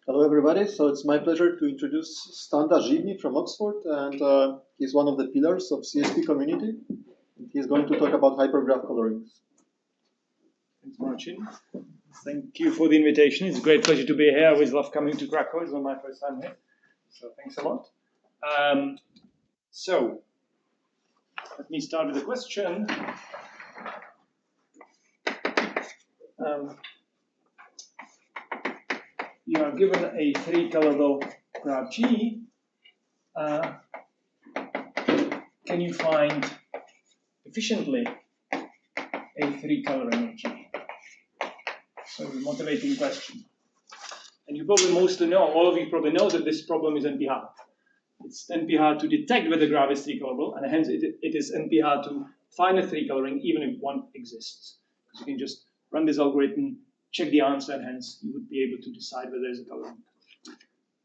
Hello, everybody. So it's my pleasure to introduce Standa Živný from Oxford, and he's one of the pillars of CSP community. He's going to talk about hypergraph colorings. Thanks, Marcin. Thank you for the invitation. It's a great pleasure to be here. I always love coming to Krakow. It's not my first time here, so thanks a lot. So let me start with a question. You are given a three-colorable graph G. Can you find efficiently a three-coloring of G? So a motivating question. And you probably mostly know, all of you probably know that this problem is NP-hard. It's NP-hard to detect whether the graph is three-colorable, and hence it is NP-hard to find a three-coloring even if one exists. Because you can just run this algorithm, check the answer, and hence you would be able to decide whether there's a coloring.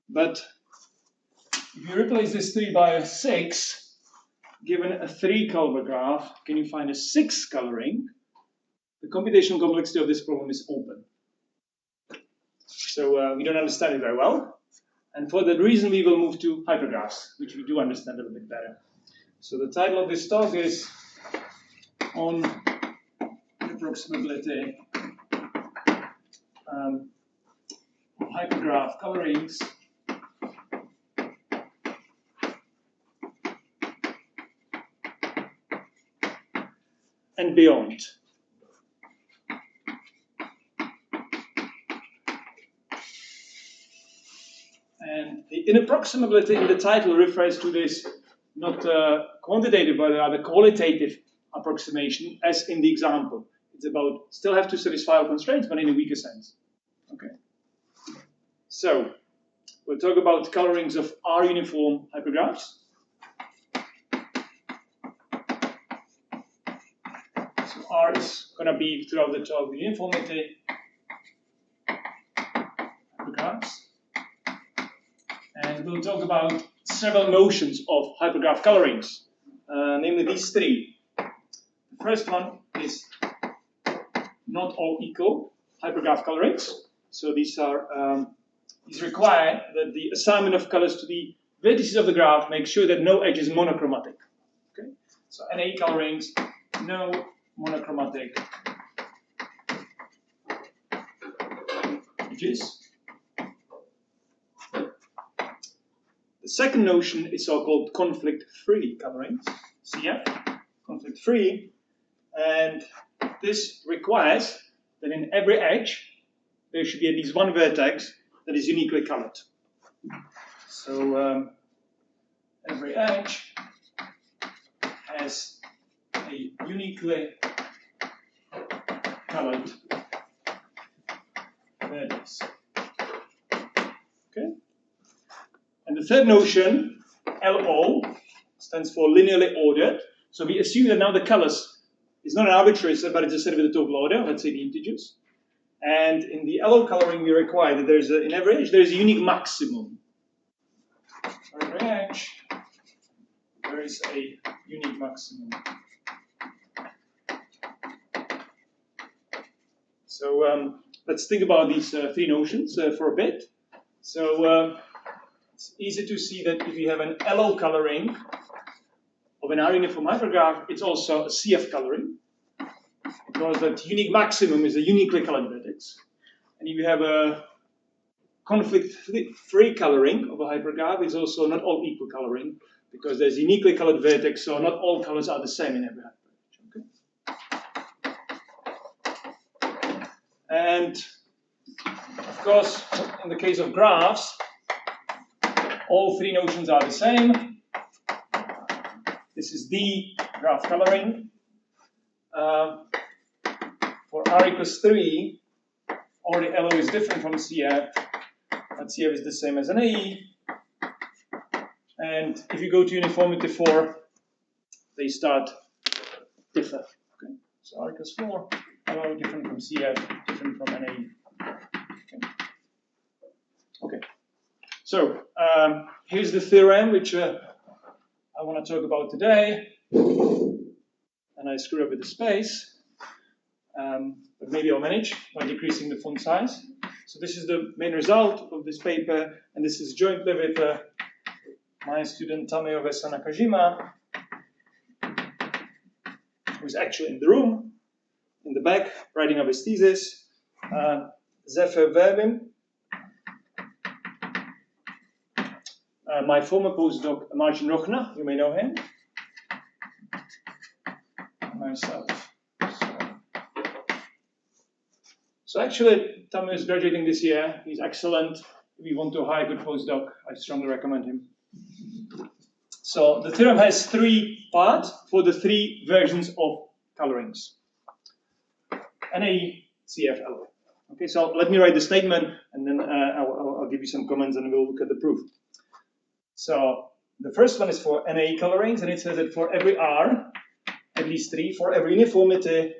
But if you replace this 3 by a 6, given a 3-color graph, can you find a 6-coloring? The computational complexity of this problem is open. So we don't understand it very well. And for that reason, we will move to hypergraphs, which we do understand a little bit better. So the title of this talk is on approximability, hypergraph colorings, and beyond. And the inapproximability in the title refers to this not quantitative but rather qualitative approximation, as in the example. It's about still have to satisfy all constraints, but in a weaker sense. Okay. So we'll talk about colorings of R-uniform hypergraphs. So R is going to be throughout the talk the uniformity hypergraphs. And we'll talk about several notions of hypergraph colorings, namely these three. The first one is not all equal hypergraph colorings. So these are these require that the assignment of colors to the vertices of the graph makes sure that no edge is monochromatic. Okay? So NA colorings, no monochromatic edges. The second notion is so-called conflict-free colorings, CF, conflict-free, and this requires that in every edge there should be at least one vertex that is uniquely colored. So every edge has a uniquely colored vertex. Okay? And the third notion, LO, stands for linearly ordered. So we assume that now the colors is not an arbitrary set, but it's a set with a total order, let's say the integers. And in the LO coloring, we require that there's in every edge there is a unique maximum. For every edge, there is a unique maximum. So let's think about these three notions for a bit. So it's easy to see that if you have an LO coloring of an R-uniform hypergraph, it's also a CF coloring, because that unique maximum is a uniquely colored vertex. And if you have a conflict-free coloring of a hypergraph, it's also not all equal coloring, because there's uniquely colored vertex, so not all colors are the same in every hypergraph. Okay? And of course, in the case of graphs, all three notions are the same. This is the graph coloring. For R equals 3, already LO is different from CF, but CF is the same as an AE. And if you go to uniformity 4, they start differ. Okay? So R equals 4, LO different from CF, different from an AE. Okay. So here's the theorem which I want to talk about today. And I screw up with the space. But maybe I'll manage by decreasing the font size. So this is the main result of this paper, and this is jointly with my student Tamio Nakajima, who's actually in the room, in the back, writing up his thesis. Zephyr Verbim, my former postdoc Martin Rochner, you may know him, myself. So actually, Tamio is graduating this year. He's excellent. If you want to hire a good postdoc, I strongly recommend him. So the theorem has 3 parts for the 3 versions of colorings. NAE, CF, LO. Okay, so let me write the statement, and then I'll give you some comments, and we'll look at the proof. So the first one is for NAE colorings, and it says that for every R, at least 3, for every uniformity,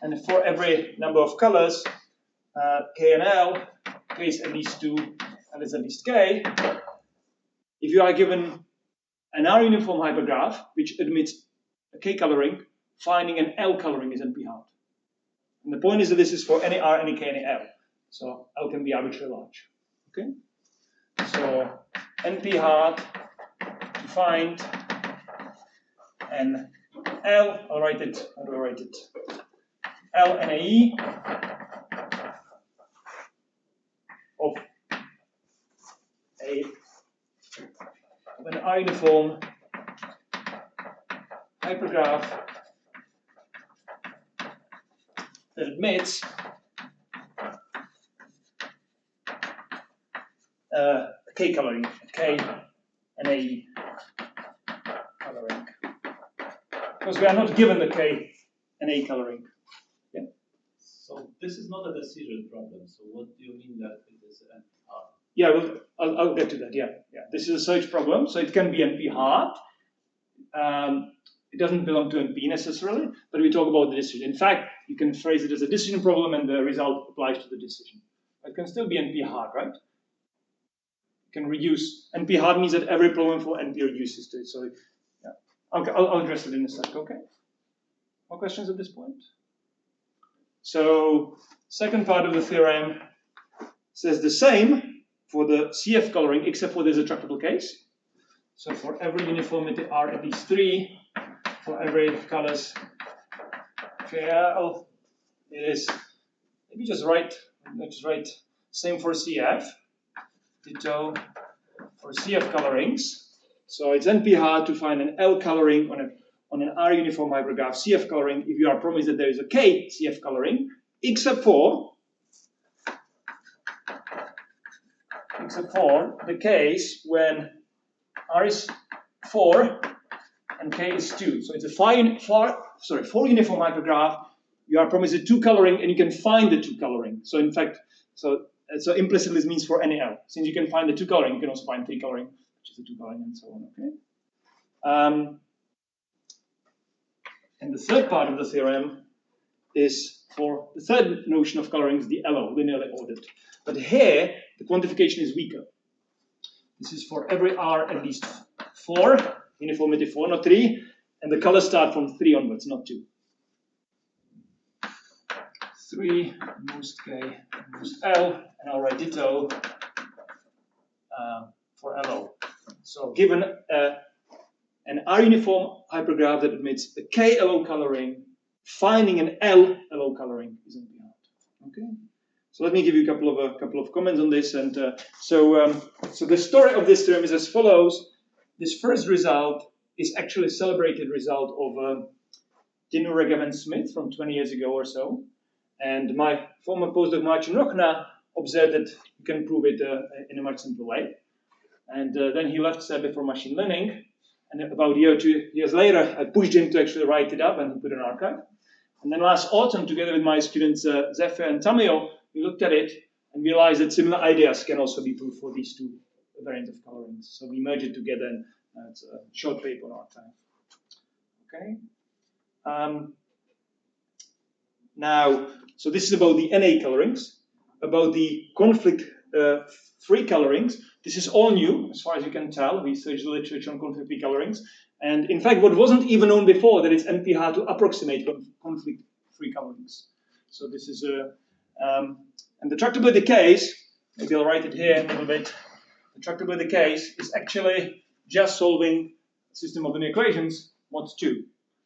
and for every number of colors, K and L, K is at least 2, L is at least K. If you are given an R uniform hypergraph, which admits a K coloring, finding an L coloring is NP hard. And the point is that this is for any R, any K, any L. So L can be arbitrarily large. Okay? So NP hard to find an L, I'll write it, how do I write it? L NAE of an R uniform hypergraph that admits a K coloring, a K NAE coloring. Because we are not given the K NAE coloring. Yeah? So this is not a decision problem. So what do you mean that it is NP hard? Yeah, well, I'll get to that. Yeah. This is a search problem, so it can be NP hard. It doesn't belong to NP necessarily, but we talk about the decision. In fact, you can phrase it as a decision problem, and the result applies to the decision. It can still be NP hard, right? You can reduce. NP hard means that every problem for NP reduces to it. So, yeah. Okay, I'll address it in a sec. Okay. More questions at this point? So, second part of the theorem says the same for the CF coloring, except for this attractable case. So for every uniformity R at least 3, for every colors KL, it is, maybe just write same for CF, ditto for CF colorings. So it's NP hard to find an L coloring on an R uniform hypergraph CF coloring if you are promised that there is a K CF coloring, except for the case when R is 4 and K is 2. So it's a 4 uniform hypergraph. You are promised a 2 coloring, and you can find the 2 coloring. So in fact, so implicitly this means for any L. Since you can find the 2 coloring, you can also find 3 coloring, which is the 2 coloring, and so on. Okay. And the third part of the theorem is for the third notion of colorings, the LO, linearly ordered. But here, the quantification is weaker. This is for every R at least 4, uniformity 4, not 3, and the colors start from 3 onwards, not 2. 3, most K, most L, and I'll write ditto for LO. So given an R uniform hypergraph that admits a K LO coloring, finding an L LO coloring is NP hard. Okay. So let me give you a couple of comments on this. And so the story of this theorem is as follows. This first result is actually a celebrated result of Dinu Regavan-Smith from 20 years ago or so. And my former postdoc Martin Rochner observed that you can prove it in a much simpler way. And then he left Sebe for machine learning. And about a year or 2 years later, I pushed him to actually write it up and he put it in an archive. And then last autumn, together with my students Zephyr and Tamio, we looked at it and realized that similar ideas can also be proved for these 2 variants of colorings. So we merged it together, and it's a short paper on our time. Okay. Now, so this is about the NA colorings. About the conflict-free colorings, this is all new, as far as you can tell. We searched the literature on conflict-free colorings. And in fact, what wasn't even known before, that it's NP hard to approximate conflict-free colorings. So this is And the tractability case, maybe I'll write it here a little bit. The tractability case is actually just solving a system of linear equations mod 2.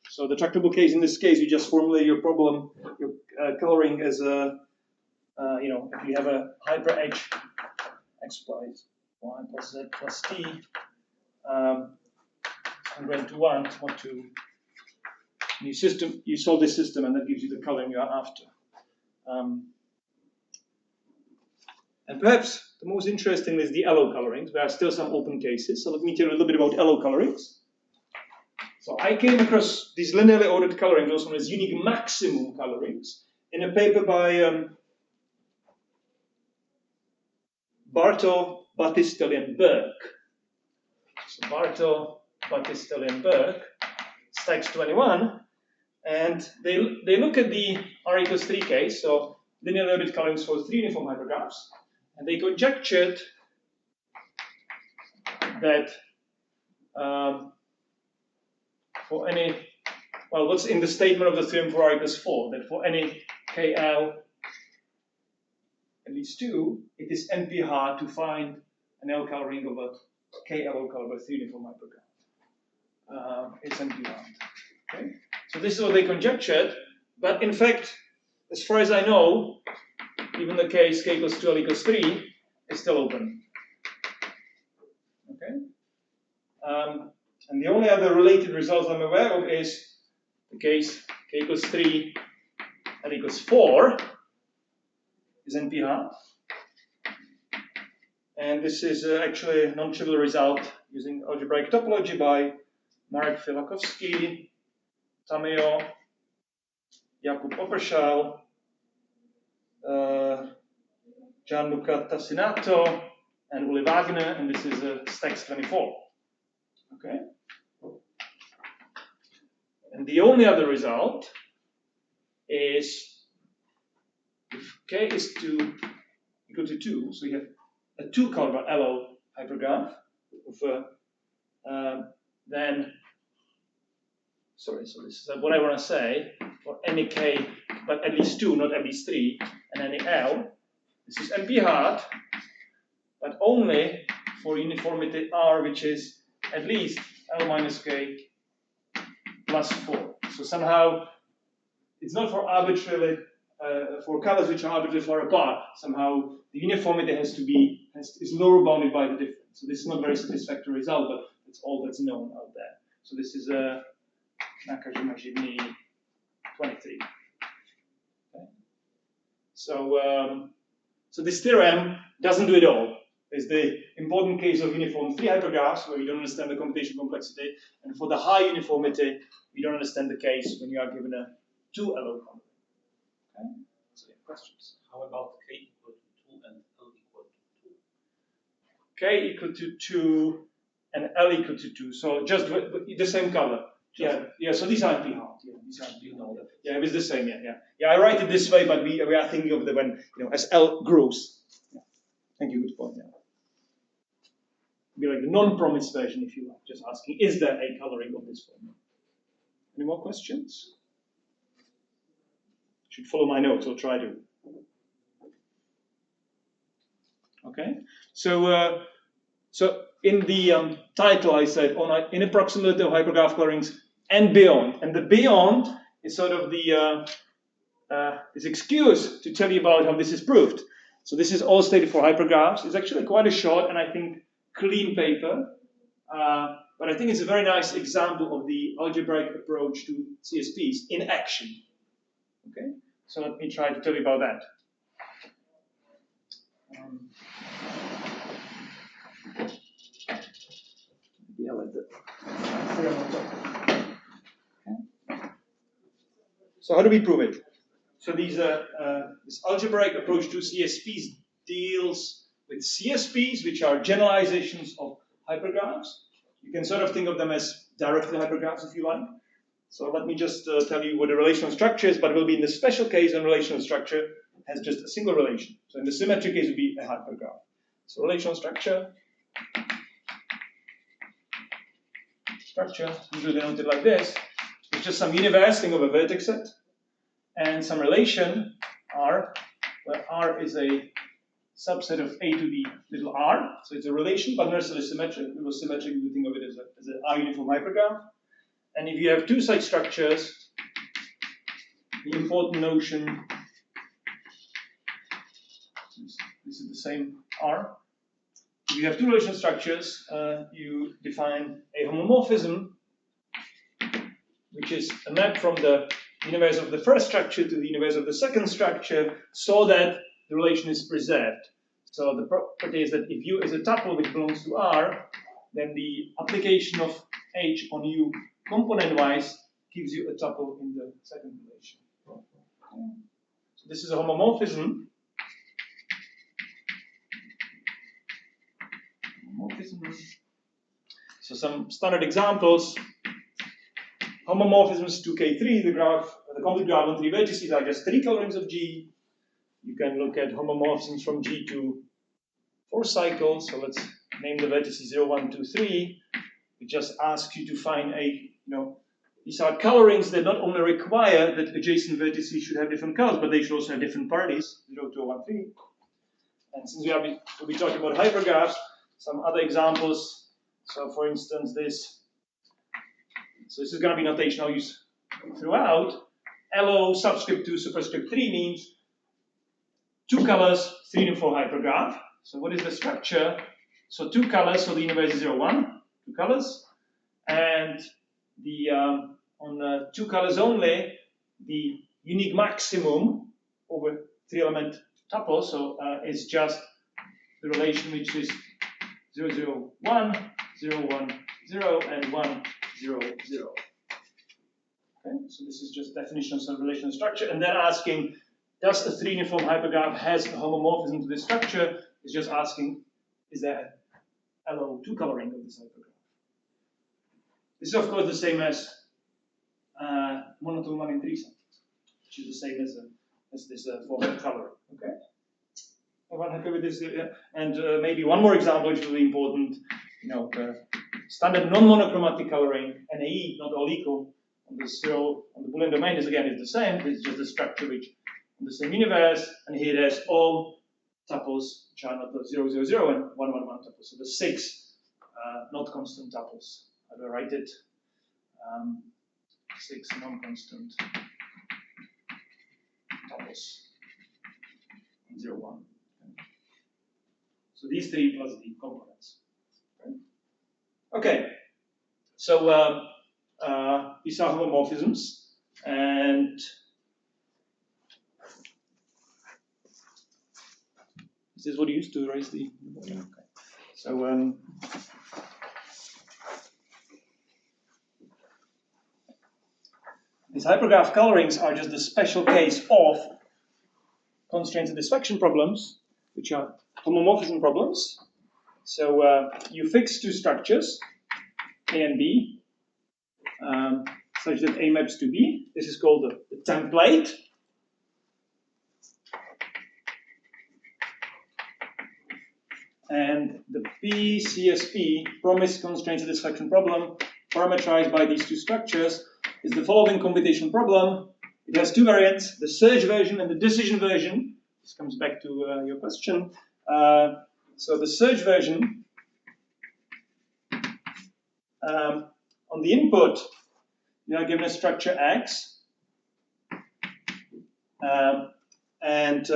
So the tractable case, in this case, you just formulate your problem, your coloring as a, if you have a hyper h implies y plus z plus t, congruent to 1, mod 2. You solve this system, and that gives you the coloring you are after. And perhaps the most interesting is the LO colorings. There are still some open cases. So let me tell you a little bit about LO colorings. So I came across these linearly ordered colorings, also known as unique maximum colorings, in a paper by Barto, Battistelli, and Burke. So Barto, Battistelli, and Burke, Stacks 21, and they look at the R equals 3 case, so linearly ordered colorings for 3 uniform hypergraphs, and they conjectured that for any, well, what's in the statement of the theorem for R equals 4, that for any KL at least 2, it is NP hard to find an L coloring of a KLO color of a 3 uniform hypergraph. It's NP hard. Okay? So this is what they conjectured, but in fact, as far as I know, even the case K equals 2, L equals 3 is still open. Okay? And the only other related results I'm aware of is the case K equals 3, L equals 4 is NP hard. And this is actually a non-trivial result using algebraic topology by Marek Filakovsky, Tameo, Jakub Opperschall, Gianluca Tassinato, and Uli Wagner, and this is Stacks 24. Okay? And the only other result is if K is equal to 2, so you have a 2-color LO hypergraph of then, sorry, so this is what I want to say, for any K, but at least 2, not at least 3, and any L, this is NP hard, but only for uniformity R, which is at least L minus K plus 4. So somehow, it's not for arbitrarily, for colors which are arbitrarily far apart. Somehow, the uniformity has to be, is lower bounded by the difference. So this is not a very satisfactory result, but it's all that's known out there. So this is Standa Živný 23. Okay. So this theorem doesn't do it all. There's the important case of uniform 3 hypergraphs where you don't understand the computational complexity, and for the high uniformity, you don't understand the case when you are given a 2 LO color. Okay? So yeah, questions? How about K equal to 2 and L equal to 2? K equal to 2 and L equal to 2. So just with the same color. Yeah. So these aren't hard. Yeah, these aren't. You know that. Yeah, it was the same. Yeah. I write it this way, but we are thinking of the when as L grows. Yeah. Thank you. Good point. Yeah. Be like the non-promised version, if you like. Just asking, is there a coloring of this form? Any more questions? Should follow my notes, or try to. Okay. So in the title, I said on inapproximability of hypergraph colorings and beyond. And the beyond is sort of the this excuse to tell you about how this is proved. So this is all stated for hypergraphs. It's actually quite a short and I think clean paper, but I think it's a very nice example of the algebraic approach to CSPs in action. Okay, so let me try to tell you about that. Yeah, like that. Okay. So how do we prove it? So this algebraic approach to CSPs deals with CSPs, which are generalizations of hypergraphs. You can sort of think of them as directed hypergraphs, if you like. So let me just tell you what a relational structure is, but it will be in the special case when relational structure has just a single relation. So in the symmetry case, it would be a hypergraph. So relational structure, usually denoted like this, is just some universe, think of a vertex set, and some relation R, where R is a subset of A to the little r, so it's a relation, but not necessarily symmetric. It was symmetric, you think of it as an R uniform hypergraph. And if you have two such structures, the important notion, this is the same R. If you have two relational structures, you define a homomorphism, which is a map from the universe of the first structure to the universe of the second structure, so that the relation is preserved. So the property is that if U is a tuple which belongs to R, then the application of H on U component-wise gives you a tuple in the second relation. So this is a homomorphism. So some standard examples. Homomorphisms 2K3, the complete graph on three vertices are just three colourings of G. You can look at homomorphisms from G to 4 cycles. So let's name the vertices 0, 1, 2, 3. It just asks you to find these are colorings that not only require that adjacent vertices should have different colors, but they should also have different parties, 0, 2, 1, 3. And since we'll be talking about hypergraphs, some other examples. So for instance, this is going to be notation I'll use throughout. LO subscript 2 superscript 3 means 2 colors, 3 uniform hypergraph. So what is the structure? So 2 colors, so the universe is 0, 1, 2 colors. And the on 2 colors only, the unique maximum over 3 element tuple, so is just the relation which is 0, 0, 1, 0, 1, 0, and 1, 0, 0. Okay, so this is just definition of some relational structure, and then asking, does a 3 uniform hypergraph has a homomorphism to this structure? Is just asking, is there a LO2 coloring of this hypergraph? This is of course the same as monotone 1 in 3 cycles, which is the same as this form of coloring. Okay, everyone happy with this? And maybe one more example which is really important. Standard non-monochromatic coloring, NAE, not all equal, on the Boolean domain is the same. It's just a structure which on the same universe, and here there's all tuples which are not 0, 0, 0 and 1, 1, 1 tuples. So the 6 not constant tuples. How do I write it? 6 non-constant tuples. 0, 1. So these 3 plus the components. Okay, so these are homomorphisms, and this is what you used to raise the. Okay. So these hypergraph colorings are just a special case of constraint satisfaction problems, which are homomorphism problems. So you fix 2 structures, A and B, such that A maps to B. This is called the template. And the PCSP, promised constraint satisfaction problem, parameterized by these 2 structures, is the following computation problem. It has 2 variants, the search version and the decision version. This comes back to your question. So the search version, on the input, you are given a structure X, and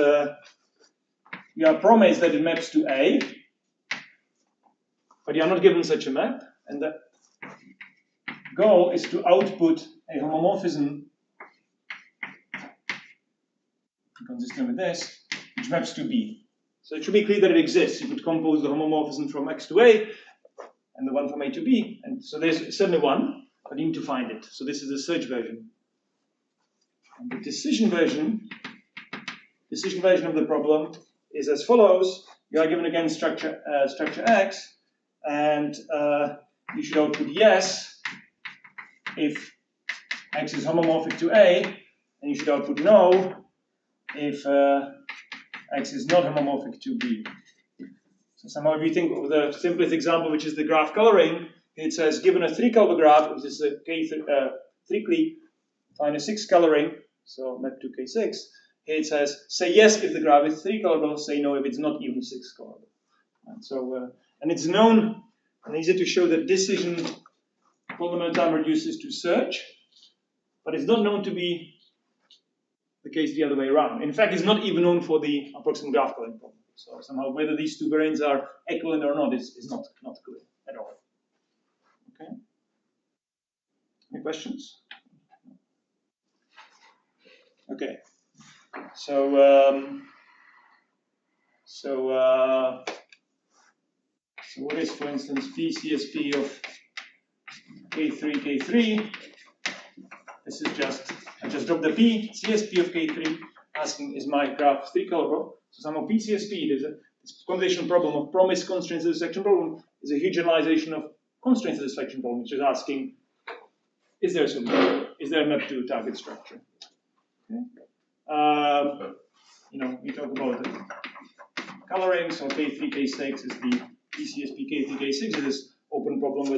you are promised that it maps to A, but you are not given such a map, and the goal is to output a homomorphism consistent with this, which maps to B. So it should be clear that it exists. You could compose the homomorphism from X to A, and the one from A to B. And so there's certainly one, but you need to find it. So this is the search version. And the decision version of the problem is as follows. You are given again structure X, and you should output yes if X is homomorphic to A, and you should output no if X is not homomorphic to B. So somehow if you think of the simplest example, which is the graph coloring, it says given a 3-color graph, which is a K3-cleat, find a 6 coloring, so map to K6. Here it says, say yes if the graph is 3-colorable, say no if it's not even 6-colorable. Right, so, and it's known and easy to show that decision polynomial time reduces to search, but it's not known to be the case the other way around. In fact, it's not even known for the approximate graph coloring problem. So somehow whether these two variants are equivalent or not is not clear at all. Okay. Any questions? Okay. So what is, for instance, PCSP of K3? This is just, I just dropped the P, CSP of K3, asking is my graph 3-colorable? So somehow PCSP, this conditional problem of promise constraint satisfaction problem is a huge generalization of constraint satisfaction problem, which is asking, is there a solution? Is there a map to a target structure? Okay. We talk about the coloring, so K3, K6 is the PCSP, K3, K6 is this open problem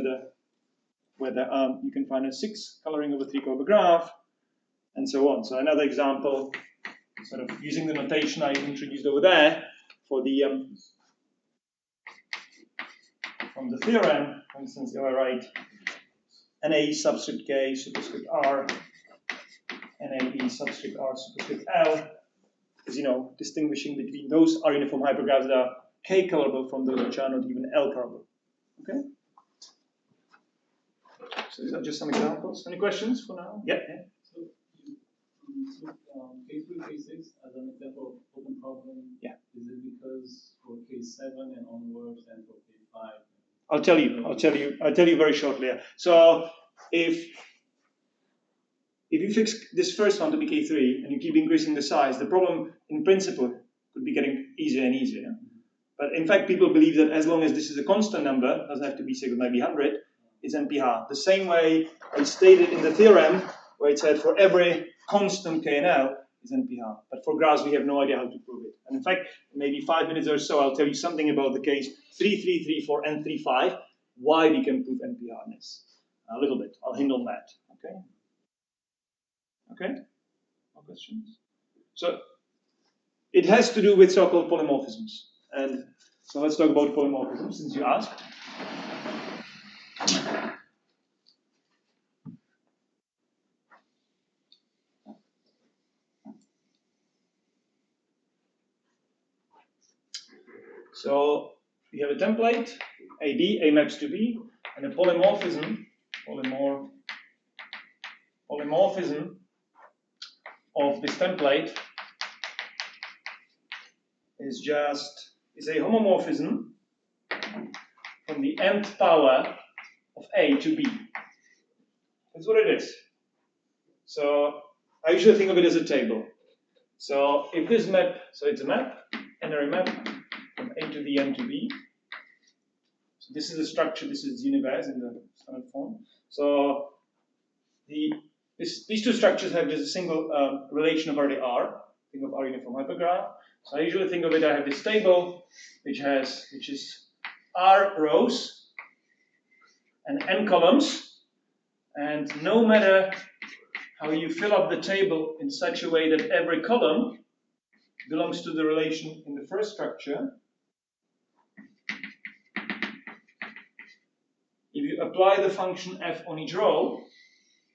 whether you can find a 6 coloring of a 3-color graph, and so on. So another example, sort of using the notation I introduced over there for the from the theorem. For instance, if I write NA subscript K superscript R, NAE subscript R superscript L, is distinguishing between those are uniform hypergraphs that are K colorable from those which are not even L colorable. Okay. So these are just some examples. Any questions for now? Yeah. So you took K3, K6 as an example of open problem. Yeah. Is it because for K7 and onwards and for K5? I'll tell you very shortly. Yeah. So if you fix this first one to be K3 and you keep increasing the size, the problem in principle could be getting easier and easier. But in fact, people believe that as long as this is a constant number, doesn't have to be 6, it might be 100, it's NP-hard. The same way I stated in the theorem, where it said for every constant K and L is NP-hard. But for graphs, we have no idea how to prove it. And in fact, maybe 5 minutes or so, I'll tell you something about the case 3, 3, 3, 4, and 3, 5, why we can prove NP-hardness. A little bit. I'll hint on that. Okay? Okay? More questions? So, it has to do with so-called polymorphisms. And so let's talk about polymorphisms, since you asked. So we have a template, AB, A maps to B, and a polymorphism of this template is a homomorphism from the nth power of A to B. That's what it is. So I usually think of it as a table. So if this map, so it's a map, n-ary map, from A to the n to B. So this is the structure, this is the universe in the standard form. So these two structures have just a single relation of already R. Think of R uniform hypergraph. So I usually think of it, I have this table which is R rows and n columns, and no matter how you fill up the table in such a way that every column belongs to the relation in the first structure, if you apply the function f on each row,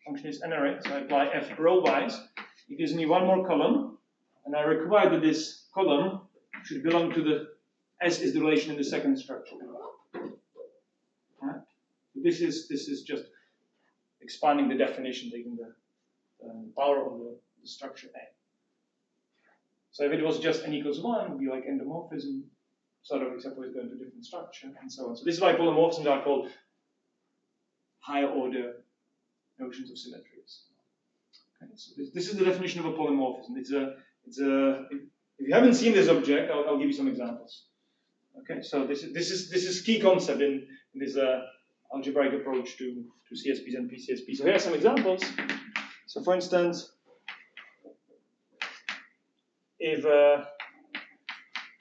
function is n-ary, so I apply f row-wise, it gives me one more column, and I require that this column should belong to the S is the relation in the second structure. Right? This is just expanding the definition, taking the power of the structure A. So if it was just n equals 1, it would be like endomorphism, sort of, except for it's going to a different structure, and so on. So this is why polymorphisms are called higher order notions of symmetries. Okay, so this is the definition of a polymorphism. If you haven't seen this object, I'll give you some examples. Okay, so this is key concept in this algebraic approach to CSPs and PCSPs. So here are some examples. So for instance, if A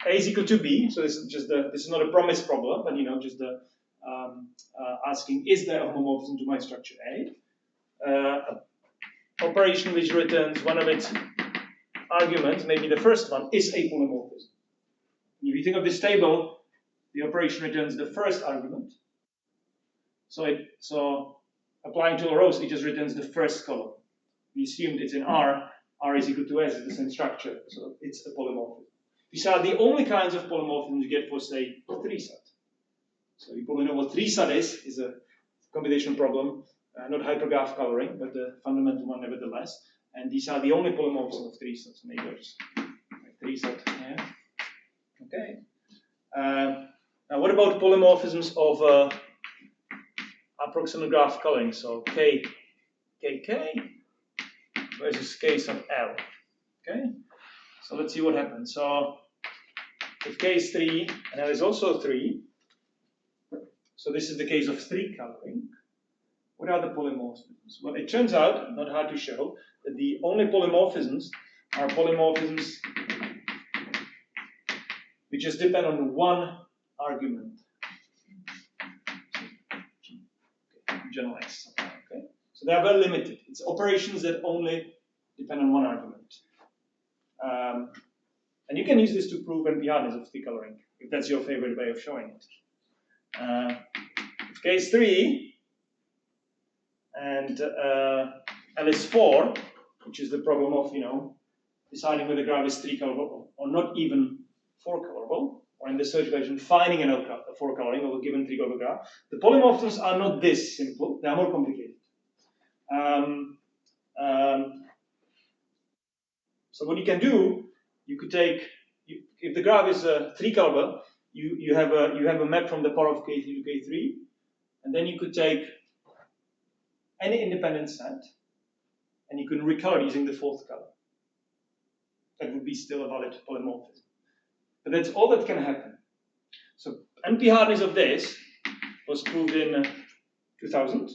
is equal to B, so this is not a promise problem, but just the asking, is there a homomorphism to my structure A? Operation which returns one of its argument, maybe the first one, is a polymorphism. If you think of this table, the operation returns the first argument. So applying to all rows, it just returns the first column. We assumed it's in R. R is equal to S, it's the same structure, so it's a polymorphism. These are the only kinds of polymorphisms you get for, say, 3-sat. So you probably know what 3-sat is a computation problem, not hypergraph coloring, but the fundamental one nevertheless. And these are the only polymorphisms of 3-sat. So maybe I'll just like 3-sat here. Okay. Now, what about polymorphisms of approximate graph coloring? So K, versus K sub L. Okay. So let's see what happens. So if K is 3 and L is also 3, so this is the case of 3 coloring. What are the polymorphisms? Well, it turns out, not hard to show, that the only polymorphisms are polymorphisms which just depend on one argument. Generalize. Okay. So they are very limited. It's operations that only depend on one argument. And you can use this to prove NP-hardness of 3 coloring, if that's your favorite way of showing it. If K is 3 and L is 4, which is the problem of deciding whether the graph is 3 colorable or not even 4 colorable, or in the search version finding a 4 coloring of a given 3 colorable graph, the polymorphisms are not this simple; they are more complicated. So what you can do, you could take, if the graph is 3 colorable, you have a map from the power of K3 to K3, and then you could take any independent set, and you can recolor using the 4th color. That would be still a valid polymorphism. But that's all that can happen. So NP-hardness of this was proved in 2000,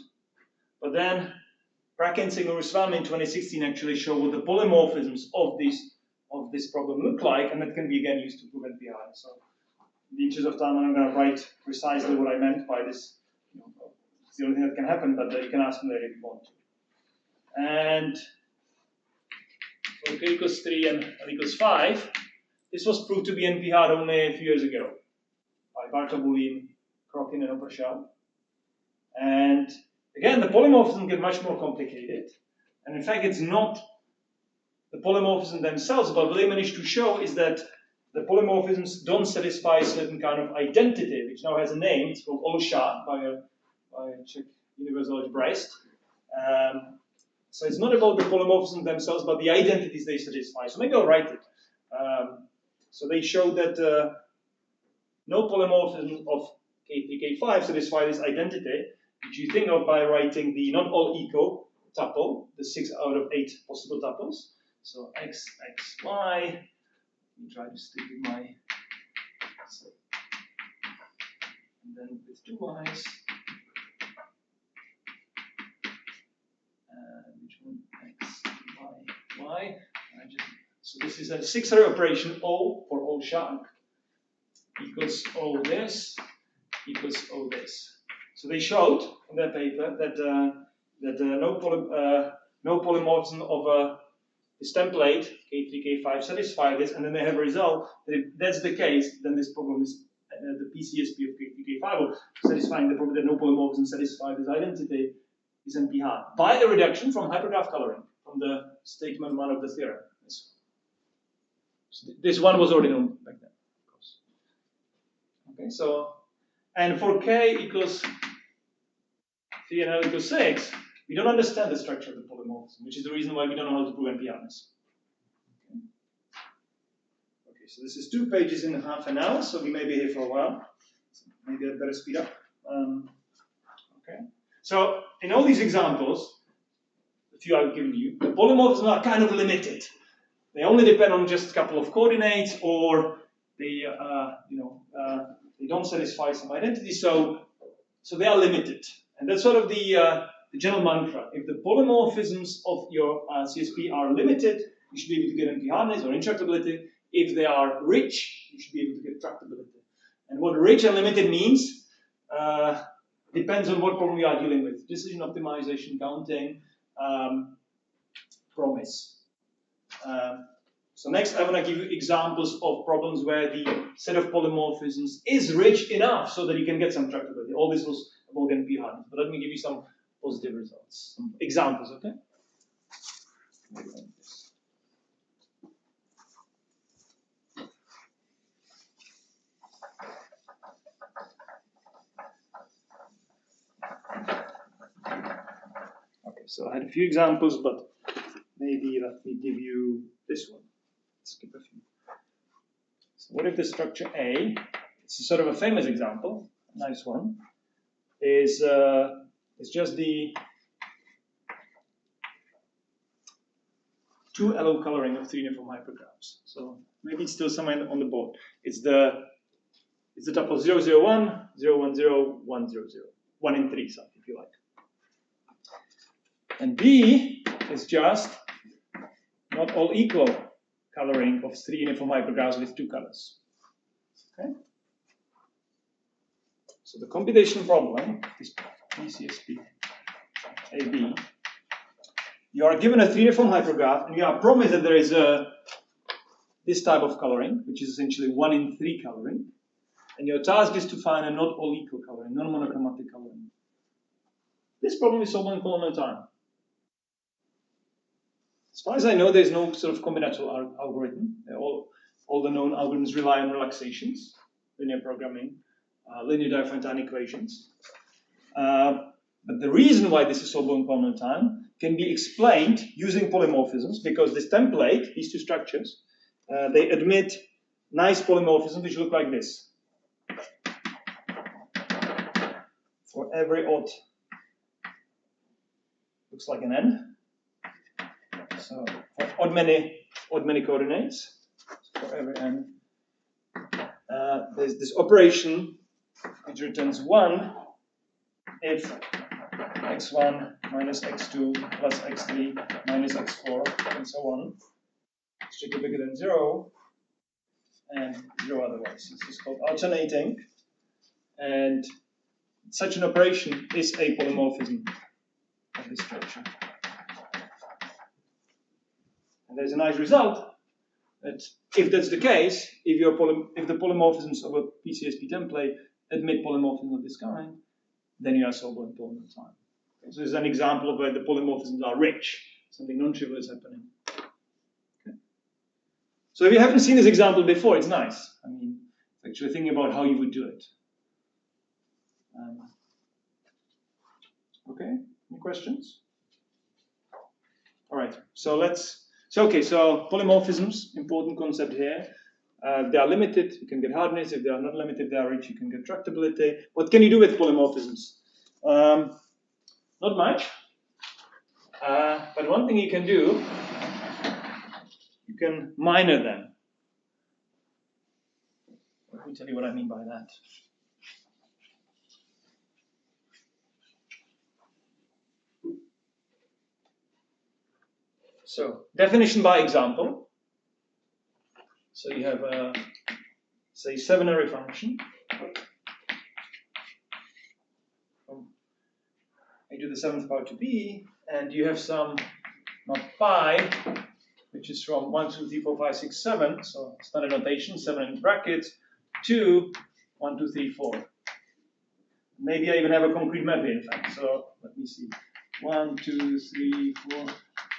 but then Brack and Singer-Rusvam in 2016 actually show what the polymorphisms of this problem look like, and that can be again used to prove NP-hardness. So in the interest of time, I'm going to write precisely what I meant by this. It's the only thing that can happen, but you can ask me later if you want to. And for K equals 3 and L equals 5, this was proved to be NP-hard only a few years ago by Bartobulin, Krokin, and Oberschau. And again, the polymorphisms get much more complicated. And in fact, it's not the polymorphisms themselves, but what they managed to show is that the polymorphisms don't satisfy a certain kind of identity, which now has a name. It's called Olsha by a Czech universal algebraist. So it's not about the polymorphisms themselves, but the identities they satisfy. So maybe I'll write it. So they show that no polymorphism of K3, K5 satisfy this identity, which you think of by writing the not all equal tuple, the 6 out of 8 possible tuples. So x, x, y. Let me try to stick with my. And then with 2 y's. Which one? X, y, y. So this is a 6-array operation O for O shark equals O this equals O this. So they showed in their paper that no polymorphism of this template K3, K5 satisfy this, and then they have a result that if that's the case, then this problem is the PCSP of K3, K5, or satisfying the problem that no polymorphism satisfy this identity is NP-hard by a reduction from hypergraph coloring from the statement 1 of the theorem. So this one was already known back then, of course. Okay, so, and for K equals 3 and L equals 6, we don't understand the structure of the polymorphism, which is the reason why we don't know how to prove NP-hardness. Okay, so this is 2 pages and a half now, so we may be here for a while. So maybe I'd better speed up. Okay, so in all these examples, the few I've given you, the polymorphisms are kind of limited. They only depend on just a couple of coordinates, or they, they don't satisfy some identity. So they are limited, and that's sort of the general mantra. If the polymorphisms of your CSP are limited, you should be able to get NP-hardness or intractability. If they are rich, you should be able to get tractability. And what rich and limited means depends on what problem you are dealing with. Decision optimization, counting, promise. So next I want to give you examples of problems where the set of polymorphisms is rich enough so that you can get some tractability. All this was about NP hardness, but let me give you some positive results, some examples, okay? Okay, so I had a few examples, but maybe let me give you this one. Skip a few. So what if the structure A, it's a sort of a famous example, a nice one, is just the 2-allo coloring of 3 uniform hypergraphs. So maybe it's still somewhere on the board. It's the tuple 0, 0, 1, 0, 1, 0, 1, 0, 0. 1 in 3 side, if you like. And B is just not all equal coloring of 3 uniform hypergraphs with 2 colors. Okay? So the computation problem is PCSP AB. You are given a 3 uniform hypergraph, and you are promised that there is this type of coloring, which is essentially 1 in 3 coloring. And your task is to find a not all equal coloring, non-monochromatic coloring. This problem is solved in polynomial time. As far as I know, there's no sort of combinatorial algorithm. All the known algorithms rely on relaxations, linear programming, linear Diophantine equations. But the reason why this is solvable in polynomial time can be explained using polymorphisms, because this template, these two structures, they admit nice polymorphisms which look like this. For every odd, looks like an n. So for odd many coordinates, so for every n, there's this operation which returns 1 if x1 minus x2 plus x3 minus x4 and so on is strictly bigger than 0 and 0 otherwise. This is called alternating, and such an operation is a polymorphism of this structure. And there's a nice result that if that's the case, if the polymorphisms of a PCSP template admit polymorphisms of this kind, then you are solvable in polynomial time. Okay, so this is an example of where the polymorphisms are rich. Something non-trivial is happening. Okay. So if you haven't seen this example before, it's nice. I mean, actually thinking about how you would do it. Okay, any questions? All right, so polymorphisms, important concept here. They are limited, you can get hardness. If they are not limited, they are rich, you can get tractability. What can you do with polymorphisms? Not much, but one thing you can do, you can minor them. Let me tell you what I mean by that. So, definition by example. So you have a, say, 7-array function from a to the 7th power to b, and you have some not pi, which is from 1, 2, 3, 4, 5, 6, 7, so standard notation, 7 in brackets, to 1, 2, 3, 4. Maybe I even have a concrete map here, in fact. So let me see. 1, 2, 3, 4,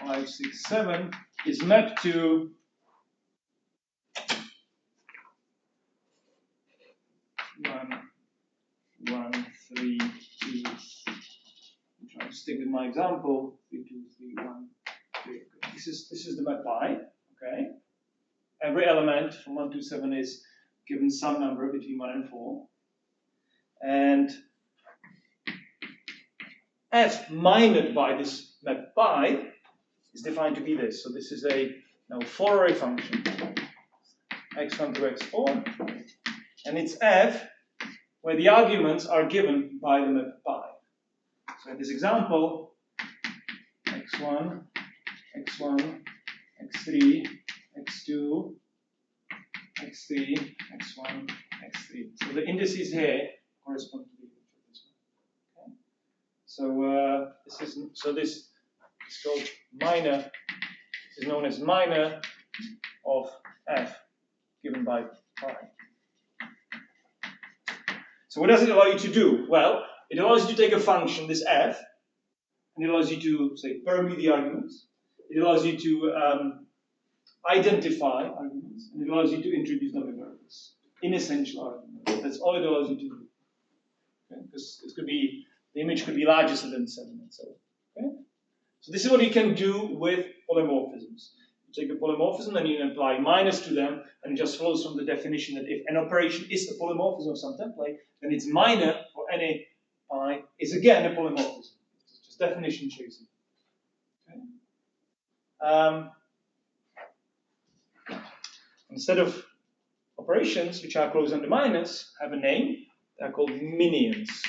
5, 6, 7 is mapped to 1, 3, 2. I'm trying to stick with my example. 3, 2, 3, 1, 3. Okay. This is the map pi. Okay. Every element from 1 to 7 is given some number between 1 and 4. And f minored by this map pi is defined to be this. So this is a now 4-array function, x1 to x4, and it's f where the arguments are given by the map pi. So in this example, x1, x1, x3, x2, x3, x1, x3. So the indices here correspond to the this one. Okay. So this is called minor. Is known as minor of f given by pi. So what does it allow you to do? Well, it allows you to take a function, this f, and it allows you to, say, permute the arguments. It allows you to identify arguments, and it allows you to introduce number variables, inessential arguments. That's all it allows you to do. Okay? Because it could be, the image could be larger than 7 and so on. Okay? So this is what you can do with polymorphisms. You take a polymorphism and you apply minus to them, and it just follows from the definition that if an operation is a polymorphism of some template, then its minor for any pi is again a polymorphism. It's just definition chasing. Okay? Instead of operations which are closed under minus have a name, they're called minions.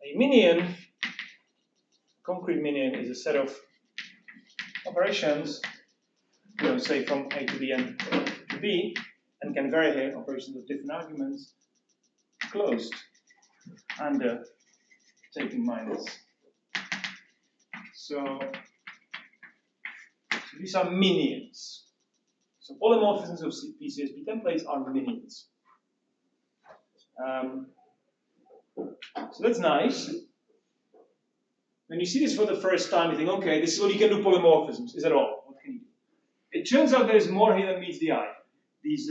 A minion, concrete minion, is a set of operations, say from A to the N to B, and can vary here operations of different arguments, closed under taking minus. So these are minions. So polymorphisms of PCSP templates are minions. So that's nice. When you see this for the first time, you think, okay, this is what you can do polymorphisms. Is that all? What can you do? It turns out there's more here than meets the eye. These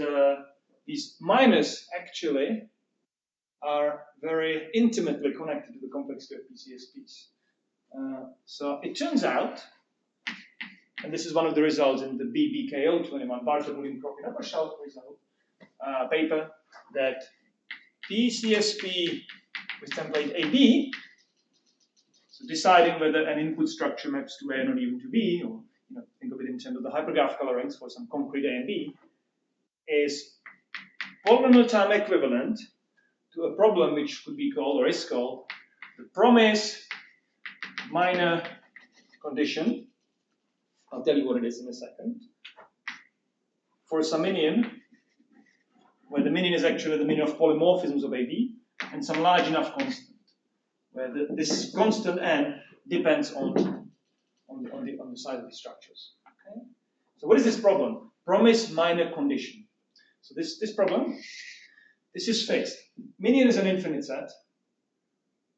minus actually are very intimately connected to the complexity of PCSPs. So it turns out, and this is one of the results in the BBKO21 Bartha-Bulin-Kropin-Uppershaw result paper, that PCSP with template AB, so deciding whether an input structure maps to A or not even to B, or think of it in terms of the hypergraph colorings for some concrete A and B, is polynomial time equivalent to a problem which could be called, or is called, the promise minor condition. I'll tell you what it is in a second. For some minion, where the minion is actually the minion of polymorphisms of AB, and some large enough constant, where this constant n depends on the size of the structures. Okay? So what is this problem? Promise minor condition. So this problem, this is fixed. Minion is an infinite set,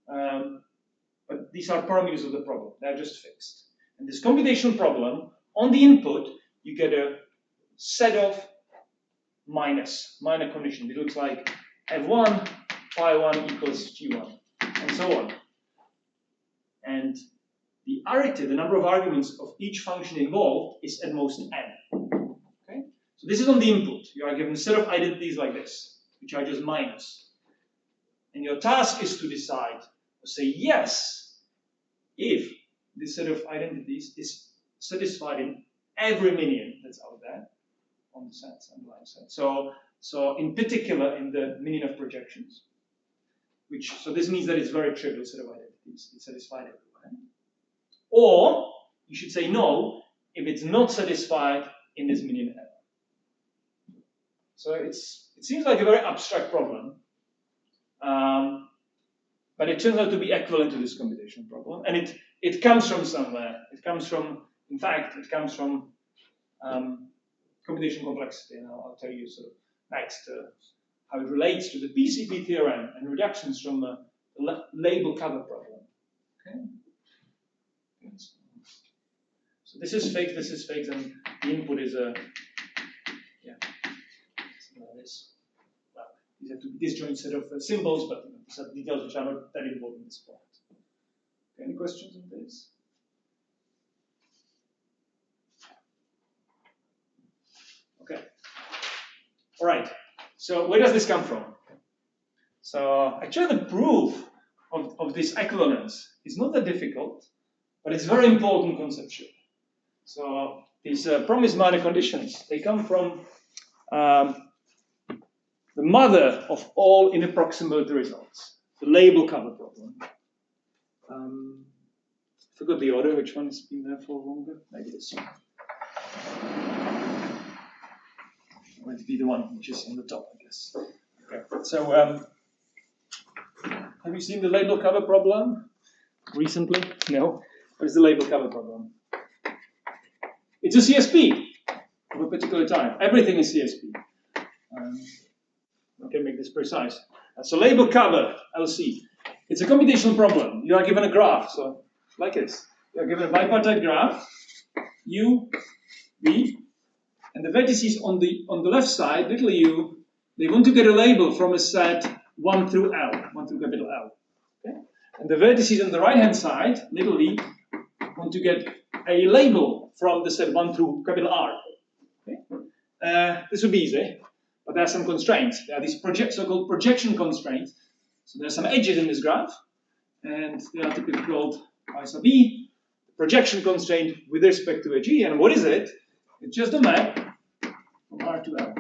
but these are parameters of the problem. They're just fixed. And this computational problem, on the input, you get a set of minor condition. It looks like f1, phi1 equals g1, and so on. And the arity, the number of arguments of each function involved, is at most n. Okay? So this is on the input. You are given a set of identities like this, which are just minus. And your task is to decide, or say yes, if this set of identities is satisfied in every minion that's out there on the sets, underlying set. So in particular in the minion of projections, so this means that it's very trivial set of identities. It's satisfied everywhere. Or you should say no if it's not satisfied in this minion ever. So it seems like a very abstract problem, but it turns out to be equivalent to this computational problem, and it comes from somewhere. It comes from, in fact, computational complexity, and I'll tell you sort of next how it relates to the PCP theorem and reductions from the label cover problem. Okay. So this is fixed, and the input is something like this. Well, these have to be disjoint set of symbols, but these are details which are not that important at this point. Okay, any questions on this? Okay. All right. So where does this come from? So actually the proof of this equivalence is not that difficult, but it's very important conceptually. So these promise minor conditions, they come from the mother of all inapproximability results, the label cover problem. Forgot the order, which one has been there for longer? Maybe this one. Going to be the one which is on the top, I guess. Okay. So, have you seen the label cover problem recently? No. What is the label cover problem? It's a CSP. of a particular type. Everything is CSP. I can make this precise. So label cover, LC. It's a computational problem. You are given a graph, so like this. You are given a bipartite graph, U, V, and the vertices on the left side, little u, they want to get a label from a set 1 through L, 1 through capital L. Okay? And the vertices on the right-hand side, little v, want to get a label from the set 1 through capital R. Okay? This would be easy, but there are some constraints. There are these so-called projection constraints. So there are some edges in this graph, and they are typically called I sub E, projection constraint with respect to a G. And what is it? It's just a map from R to L.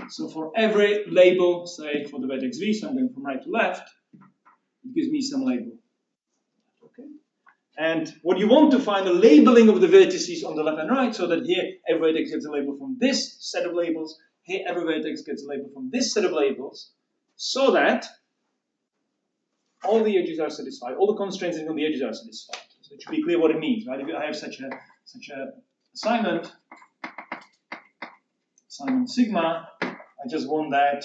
So for every label, say for the vertex V, so I'm going from right to left, it gives me some label. Okay. And what you want to find a labeling of the vertices on the left and right, so that here every vertex gets a label from this set of labels, here every vertex gets a label from this set of labels, so that all the edges are satisfied, all the constraints on the edges are satisfied. So it should be clear what it means, right? If I have such a assignment sigma, I just want that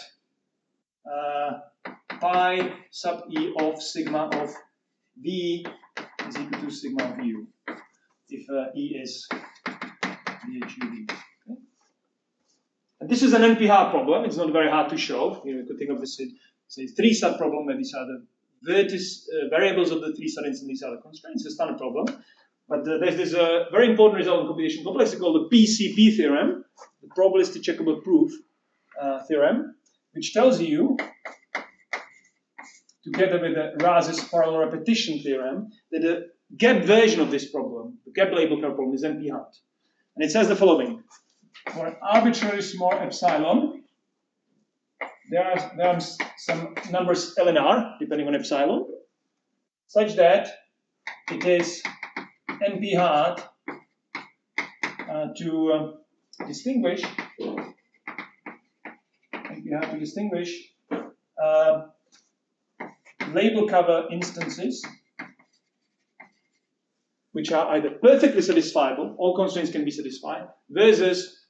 pi sub E of sigma of V is equal to sigma of U, if E is VHUV. Okay? And this is an NP-hard problem. It's not very hard to show. You could think of this as, say, 3-sub problem, where these are the variables of the 3-sub instance, and these are the constraints. It's a standard problem. But there's this very important result in computation complexity called the PCP theorem, the probabilistic checkable proof theorem, which tells you, together with the Raz's parallel repetition theorem, that the gap version of this problem, the gap label curve problem, is NP-hard. And it says the following. For an arbitrarily small epsilon, there are some numbers L and R, depending on epsilon, such that it is NP-hard to distinguish label cover instances which are either perfectly satisfiable, all constraints can be satisfied, versus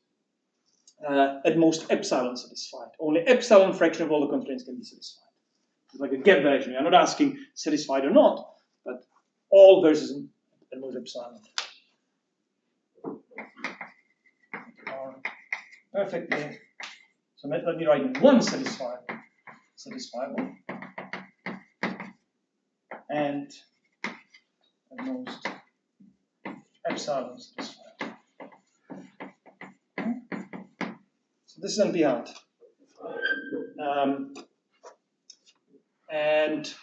at most epsilon satisfied. Only epsilon fraction of all the constraints can be satisfied. It's like a gap version. You're not asking satisfied or not, but all versus at most epsilon. Are perfectly. So let me write one satisfiable, and at most epsilon satisfied. Okay. So this is NP-hard. And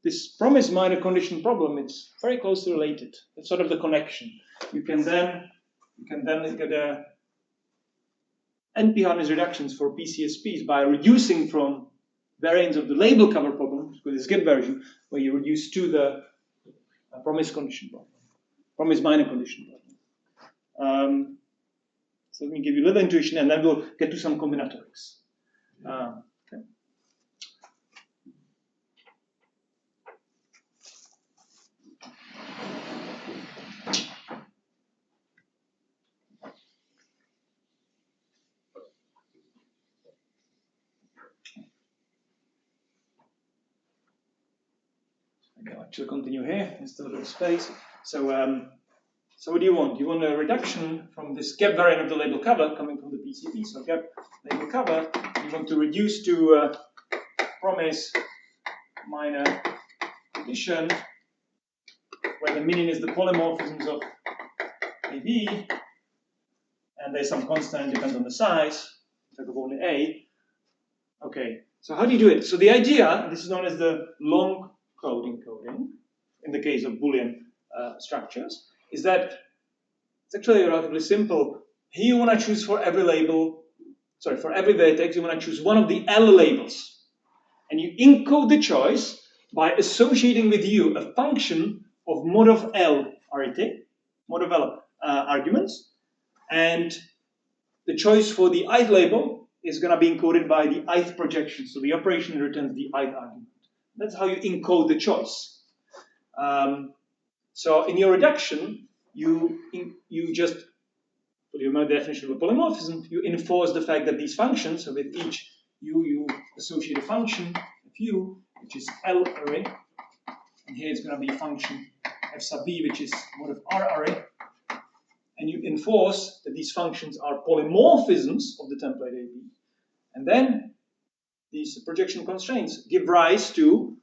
this promise minor condition problem, it's very closely related. It's sort of the connection. You can then get a NP-hardness reductions for PCSPs by reducing from variants of the label cover problem, with this gap version, where you reduce to the promise condition problem, promise minor condition problem. So let me give you a little intuition, and then we'll get to some combinatorics. Okay. I'll actually continue here. There's still a little space. So what do you want? You want a reduction from this gap variant of the label cover coming from the PCP. So gap label cover, you want to reduce to promise minor condition, where the meaning is the polymorphisms of AB, and there's some constant, depends on the size, instead of only A. Okay, so how do you do it? So the idea, this is known as the long code encoding, in the case of Boolean structures, is that it's actually relatively simple. Here you want to choose for every vertex, you want to choose one of the L labels. And you encode the choice by associating with U a function of mod of L arguments. And the choice for the ith label is going to be encoded by the ith projection. So the operation returns the ith argument. That's how you encode the choice. So in your reduction, you just, for the definition of a polymorphism, you enforce the fact that these functions, so with each you associate a function of u, which is L array, and here it's going to be a function f sub b, which is mod of R array, and you enforce that these functions are polymorphisms of the template AB, and then these projection constraints give rise to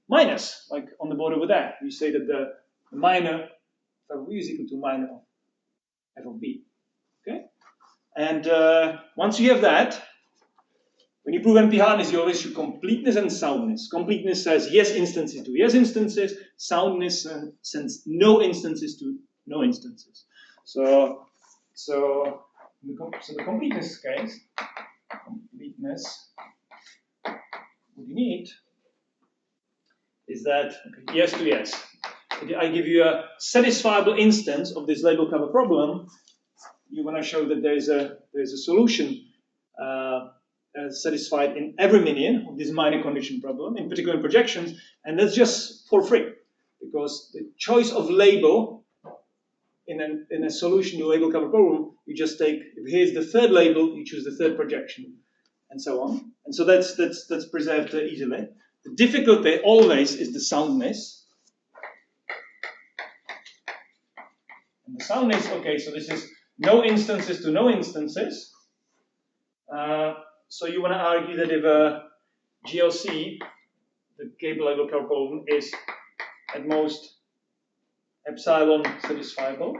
minus, like on the board over there. You say that the minor f of b is equal to minor of f of b. Okay? And once you have that, when you prove NP hardness, you always show completeness and soundness. Completeness says yes instances to yes instances. Soundness sends no instances to no instances. So the completeness case, what you need is that yes to yes. I give you a satisfiable instance of this label cover problem. You want to show that there's a solution satisfied in every minion of this minor condition problem, in particular in projections, and that's just for free, because the choice of label in a solution to label cover problem, you just take, if here's the third label, you choose the third projection, and so on. And so that's preserved easily. The difficulty always is the soundness. And the soundness, okay, so this is no instances to no instances. So you want to argue that if a GLC, the cable label cover problem, is at most epsilon satisfiable,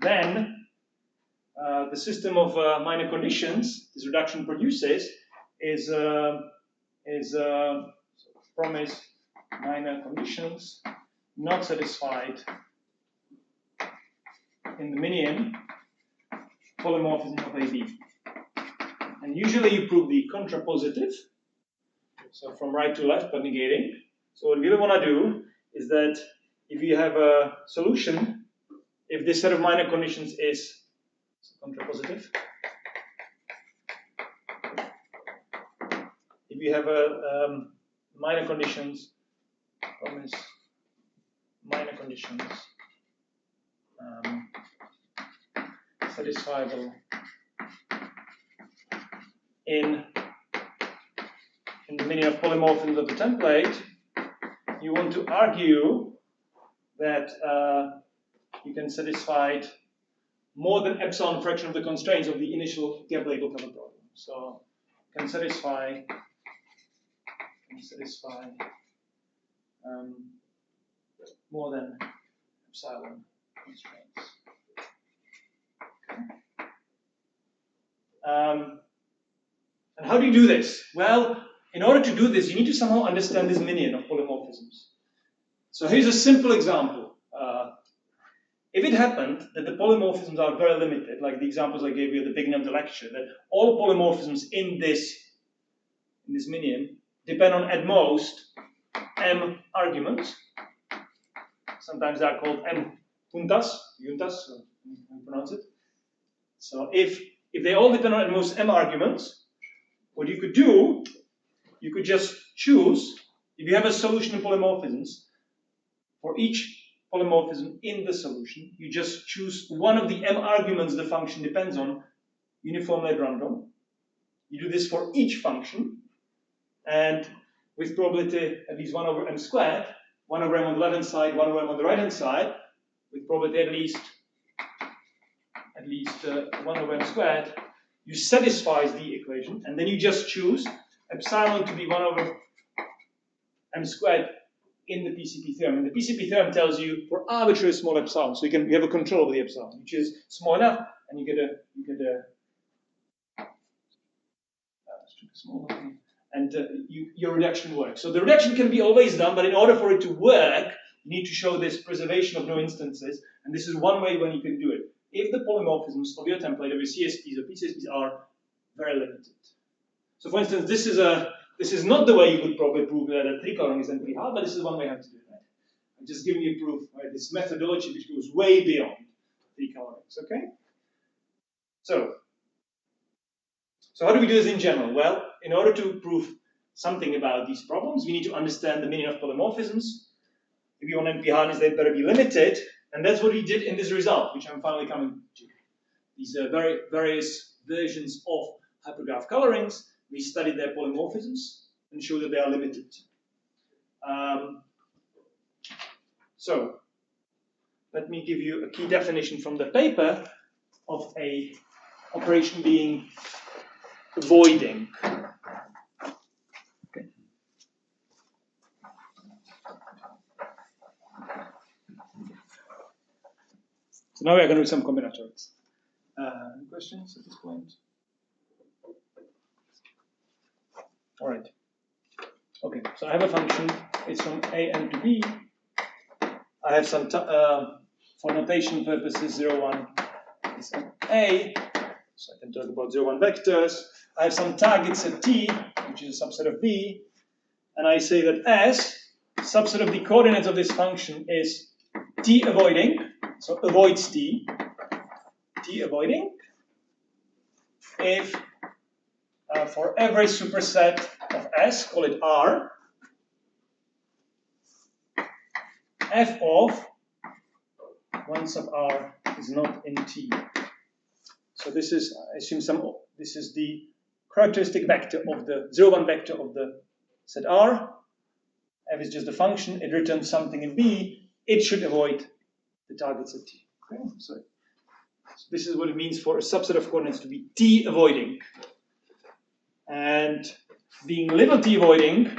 then the system of minor conditions this reduction produces is promise minor conditions not satisfied in the minion polymorphism of AB. And usually you prove the contrapositive, so from right to left but negating. So what we really want to do is that if you have a solution, if this set of minor conditions is contrapositive, if you have a minor conditions, promise minor conditions satisfiable in the minion of polymorphisms of the template, you want to argue that you can satisfy more than epsilon fraction of the constraints of the initial gap label cover problem. So can satisfy more than epsilon constraints. Okay. And how do you do this? Well, in order to do this, you need to somehow understand this minion of polymorphisms. So here's a simple example. If it happened that the polymorphisms are very limited, like the examples I gave you at the beginning of the lecture, that all polymorphisms in this minion depend on at most m arguments. Sometimes they are called m juntas, so you pronounce it. So if they all depend on at most m arguments, what you could do, you could just choose, if you have a solution in polymorphisms, for each polymorphism in the solution, you just choose one of the m arguments the function depends on uniformly at random. You do this for each function, and with probability at least 1 over m squared, 1 over m on the left-hand side, 1 over m on the right-hand side, with probability at least 1 over m squared, you satisfy the equation, and then you just choose epsilon to be 1 over m squared in the PCP theorem. And the PCP theorem tells you for arbitrary small epsilon, so you have a control over the epsilon. You choose small enough, and you get a small enough, and your reduction works. So the reduction can be always done, but in order for it to work, you need to show this preservation of no instances, and this is one way when you can do it. If the polymorphisms of your template, of your CSPs or PCSPs are very limited. So for instance, this is not the way you would probably prove that a 3-coloring is NP hard, but this is one way how to do it. Right? I'm just giving you proof, right? This methodology which goes way beyond 3-colorings, okay? So how do we do this in general? Well, in order to prove something about these problems, we need to understand the meaning of polymorphisms. if you want NP-hardness, they better be limited. And that's what we did in this result, which I'm finally coming to. These various versions of hypergraph colorings. We studied their polymorphisms and showed that they are limited. So let me give you a key definition from the paper of a operation being avoiding. Okay. So now we are going to do some combinatorics. Any questions at this point? All right. Okay, so I have a function. It's from a n to b. I have some, for notation purposes, 0, 1 is an a. So I can talk about 0, 1 vectors. I have some targets at t, which is a subset of b. And I say that S, subset of the coordinates of this function, is t avoiding. So avoids t avoiding, if for every superset of S, call it R, f of 1 sub R is not in T. So this is, I assume this is the characteristic vector of the 0, 1 vector of the set R. F is just a function, it returns something in B, it should avoid the targets at T. Okay? So this is what it means for a subset of coordinates to be T avoiding. And being little t avoiding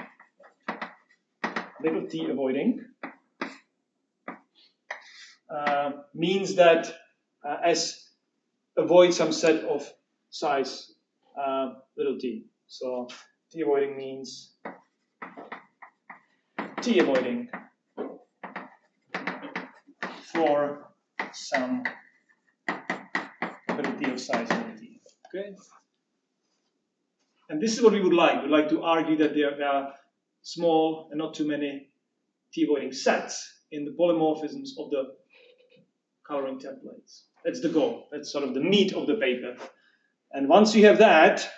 means that S avoids some set of size little t. So t avoiding means t avoiding for some ability of size little t. Okay? And this is what we would like. We'd like to argue that there are small and not too many t-avoiding sets in the polymorphisms of the coloring templates. That's the goal. That's sort of the meat of the paper. And once you have that,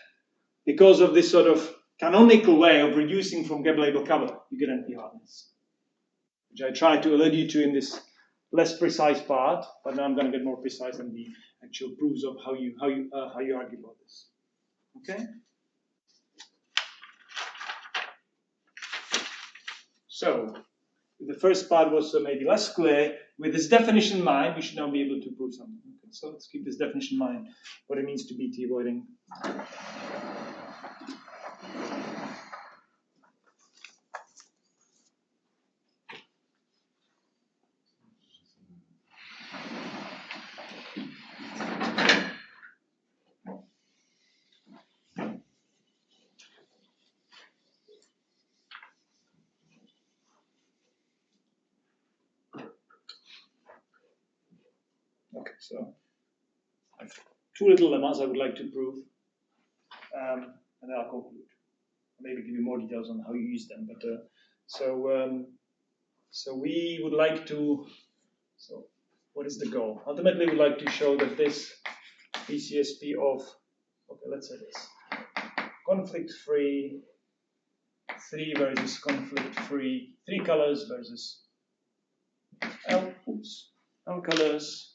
because of this sort of canonical way of reducing from gap label cover, you get NP-hardness, which I tried to allude you to in this less precise part, but now I'm going to get more precise in the actual proofs of how you argue about this. Okay. So, the first part was maybe less clear. With this definition in mind, we should now be able to prove something. Okay, so let's keep this definition in mind, what it means to be t-avoiding. Okay, so I have two little lemmas I would like to prove, and then I'll conclude. Maybe give you more details on how you use them. But so we would like to. So what is the goal? Ultimately, we'd like to show that this BCSP of, okay, let's say this, conflict-free 3 versus conflict-free 3 colors versus L colors.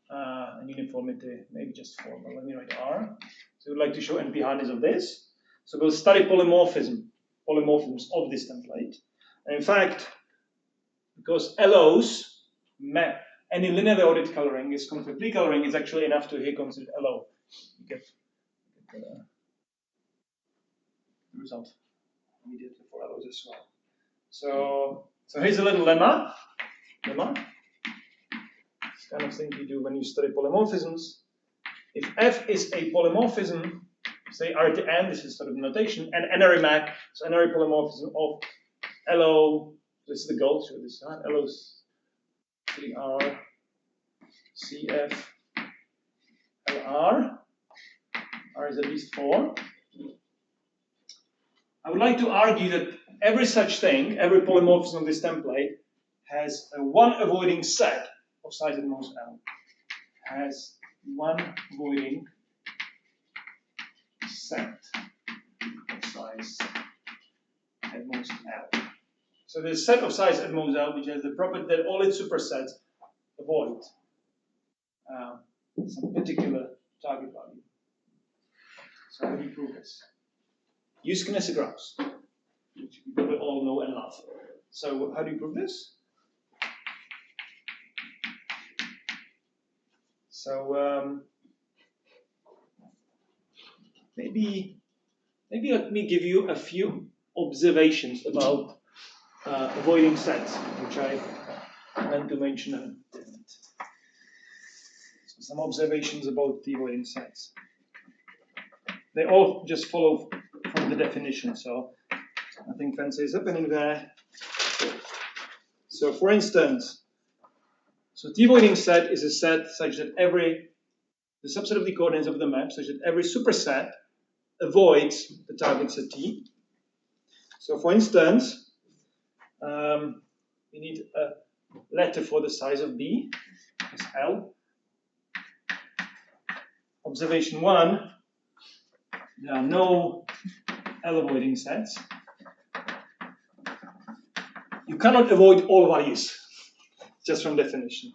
And uniformity, maybe just 4, but let me write R. So we'd like to show NP-hardness of this. So we'll study polymorphisms of this template. And in fact, because LOs, any linearly ordered coloring is conflict-free coloring, is actually enough to here consider LO. You get the result immediately for LOs as well. So here's a little lemma. Kind of thing you do when you study polymorphisms. If F is a polymorphism, say R to N, this is sort of notation, and NRE map, so NRE polymorphism of LO, this is the goal, so this is LO's 3R, CF, LR, R is at least 4. I would like to argue that every such thing, every polymorphism of this template, has a one avoiding set of size at most L, has one avoiding set of size at most L. So there's a set of size at Moselle which has the property that all its supersets avoid some particular target value. So how do you prove this? Use kinetic graphs, which you probably all know and love. So how do you prove this? So maybe let me give you a few observations about avoiding sets, which I meant to mention and didn't. So some observations about the avoiding sets. They all just follow from the definition, so nothing fancy is happening there. So for instance, the avoiding set is a set such that the subset of the coordinates of the map such that every superset avoids the targets at T. So for instance, we need a letter for the size of B, as L. Observation 1, there are no L avoiding sets. You cannot avoid all values, just from definition.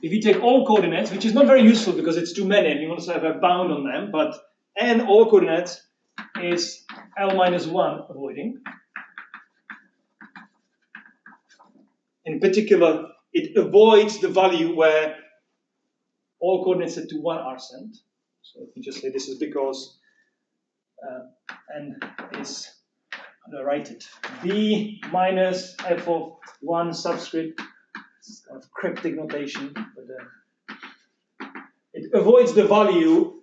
If you take all coordinates, which is not very useful because it's too many and you also have a bound on them, but n all coordinates is L minus 1 avoiding. In particular, it avoids the value where all coordinates set to 1 are sent. So let me just say this is because n is, how do I write it? B minus f of 1 subscript. It's kind of cryptic notation, but it avoids the value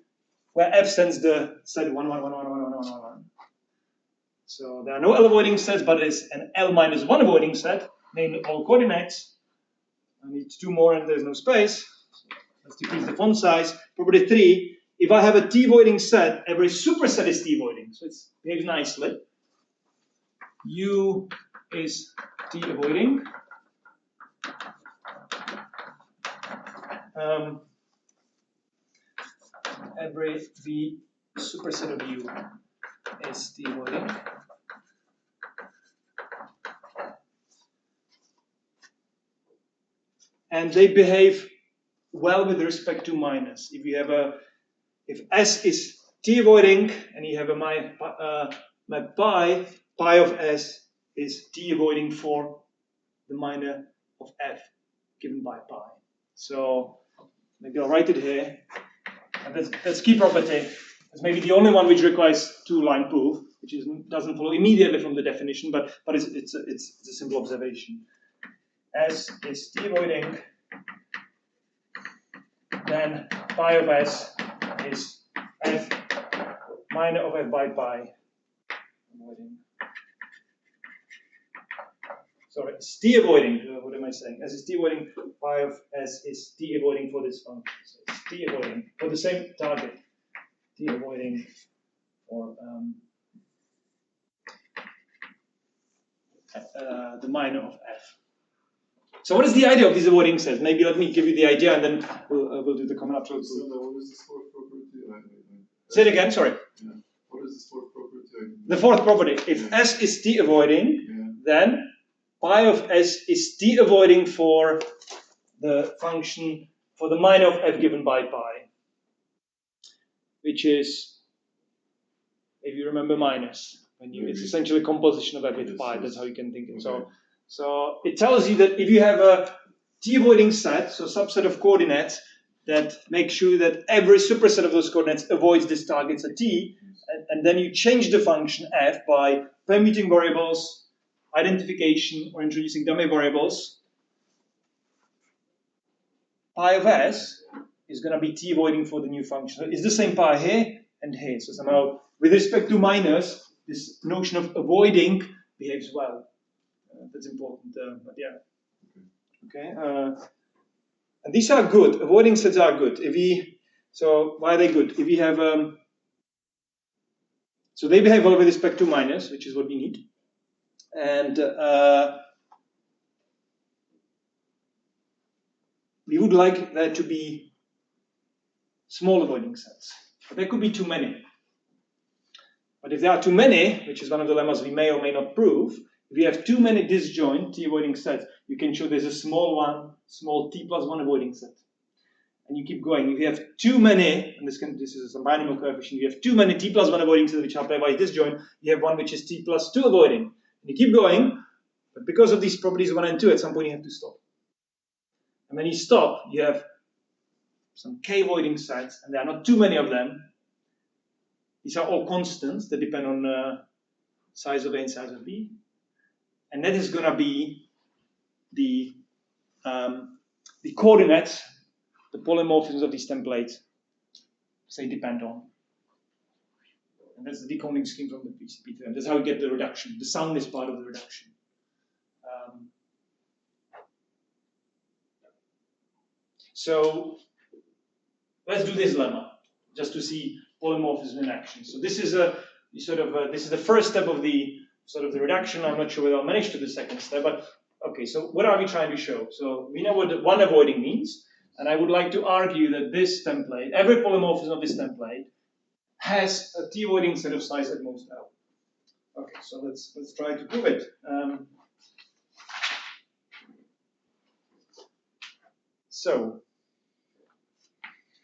where f sends the set 1, 1, 1, 1, 1, 1, 1, 1, 1. So there are no L avoiding sets, but it's an L minus 1 avoiding set, namely all coordinates. I need 2 more and there's no space. So let's decrease the font size. Property 3, if I have a T avoiding set, every superset is T avoiding. So it behaves nicely. U is T avoiding. Every V superset of U is T avoiding. And they behave well with respect to minus. If you have if S is T avoiding and you have a map pi of S is T avoiding for the minor of F given by pi. So maybe I'll write it here. And that's key property. It's maybe the only one which requires 2-line proof, which doesn't follow immediately from the definition, but it's a simple observation. S is T avoiding, then pi of S is F minor of F by pi avoiding. Sorry, it's T avoiding. What am I saying? S is T avoiding, pi of S is T avoiding for this function. So it's T avoiding for the same target. T avoiding for the minor of F. So what is the idea of these avoiding sets? Maybe let me give you the idea and then we'll do the common absolute. So what is this fourth property? Say it again, sorry. Yeah. What is this fourth property? The fourth property. If S is T avoiding, then pi of S is T avoiding for the function for the minor of F given by pi, which is, if you remember, minus. It's essentially a composition of F with pi. That's how you can think it. Okay. So it tells you that if you have a T avoiding set, so subset of coordinates that make sure that every superset of those coordinates avoids these targets at T, and then you change the function F by permuting variables, identification, or introducing dummy variables, pi of S is going to be T avoiding for the new function. So it's the same pi here and here. So somehow, with respect to minus, this notion of avoiding behaves well. That's important, but yeah. Okay. And these are good. Avoiding sets are good. So why are they good? If we have, so they behave well with respect to minus, which is what we need. And we would like there to be small avoiding sets. But there could be too many. But if there are too many, which is one of the lemmas we may or may not prove, if you have too many disjoint t-avoiding sets, you can show there's a small t+1 avoiding set. And you keep going. If you have too many, and this is a binomial coefficient, you have too many t+1 avoiding sets which are pairwise disjoint, you have one which is t+2 avoiding. And you keep going, but because of these properties 1 and 2, at some point you have to stop. And when you stop, you have some k avoiding sets, and there are not too many of them. These are all constants that depend on size of A and size of B. And that is going to be the coordinates, the polymorphisms of these templates, say, depend on. And that's the decoding scheme from the PCP. And that's how you get the reduction, the soundness part of the reduction. So let's do this lemma, just to see polymorphism in action. So this is this is the first step of the the reduction. I'm not sure whether I'll manage to the second step, but okay. So what are we trying to show? So we know what the one avoiding means, and I would like to argue that this template, every polymorphism of this template, has a t-avoiding set of size at most L. Okay, so let's try to prove it. So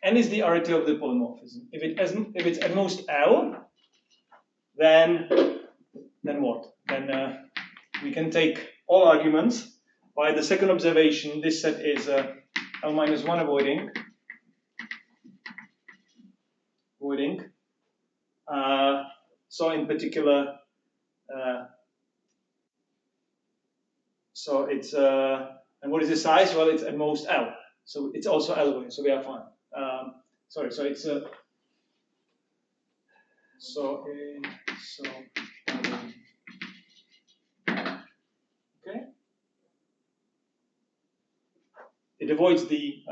n is the arity of the polymorphism. If it's at most L, then what? Then we can take all arguments. By the second observation, this set is L-1 avoiding. So in particular, so it's and what is the size? Well, it's at most L. So it's also L avoiding. So we are fine. So it's okay. It avoids the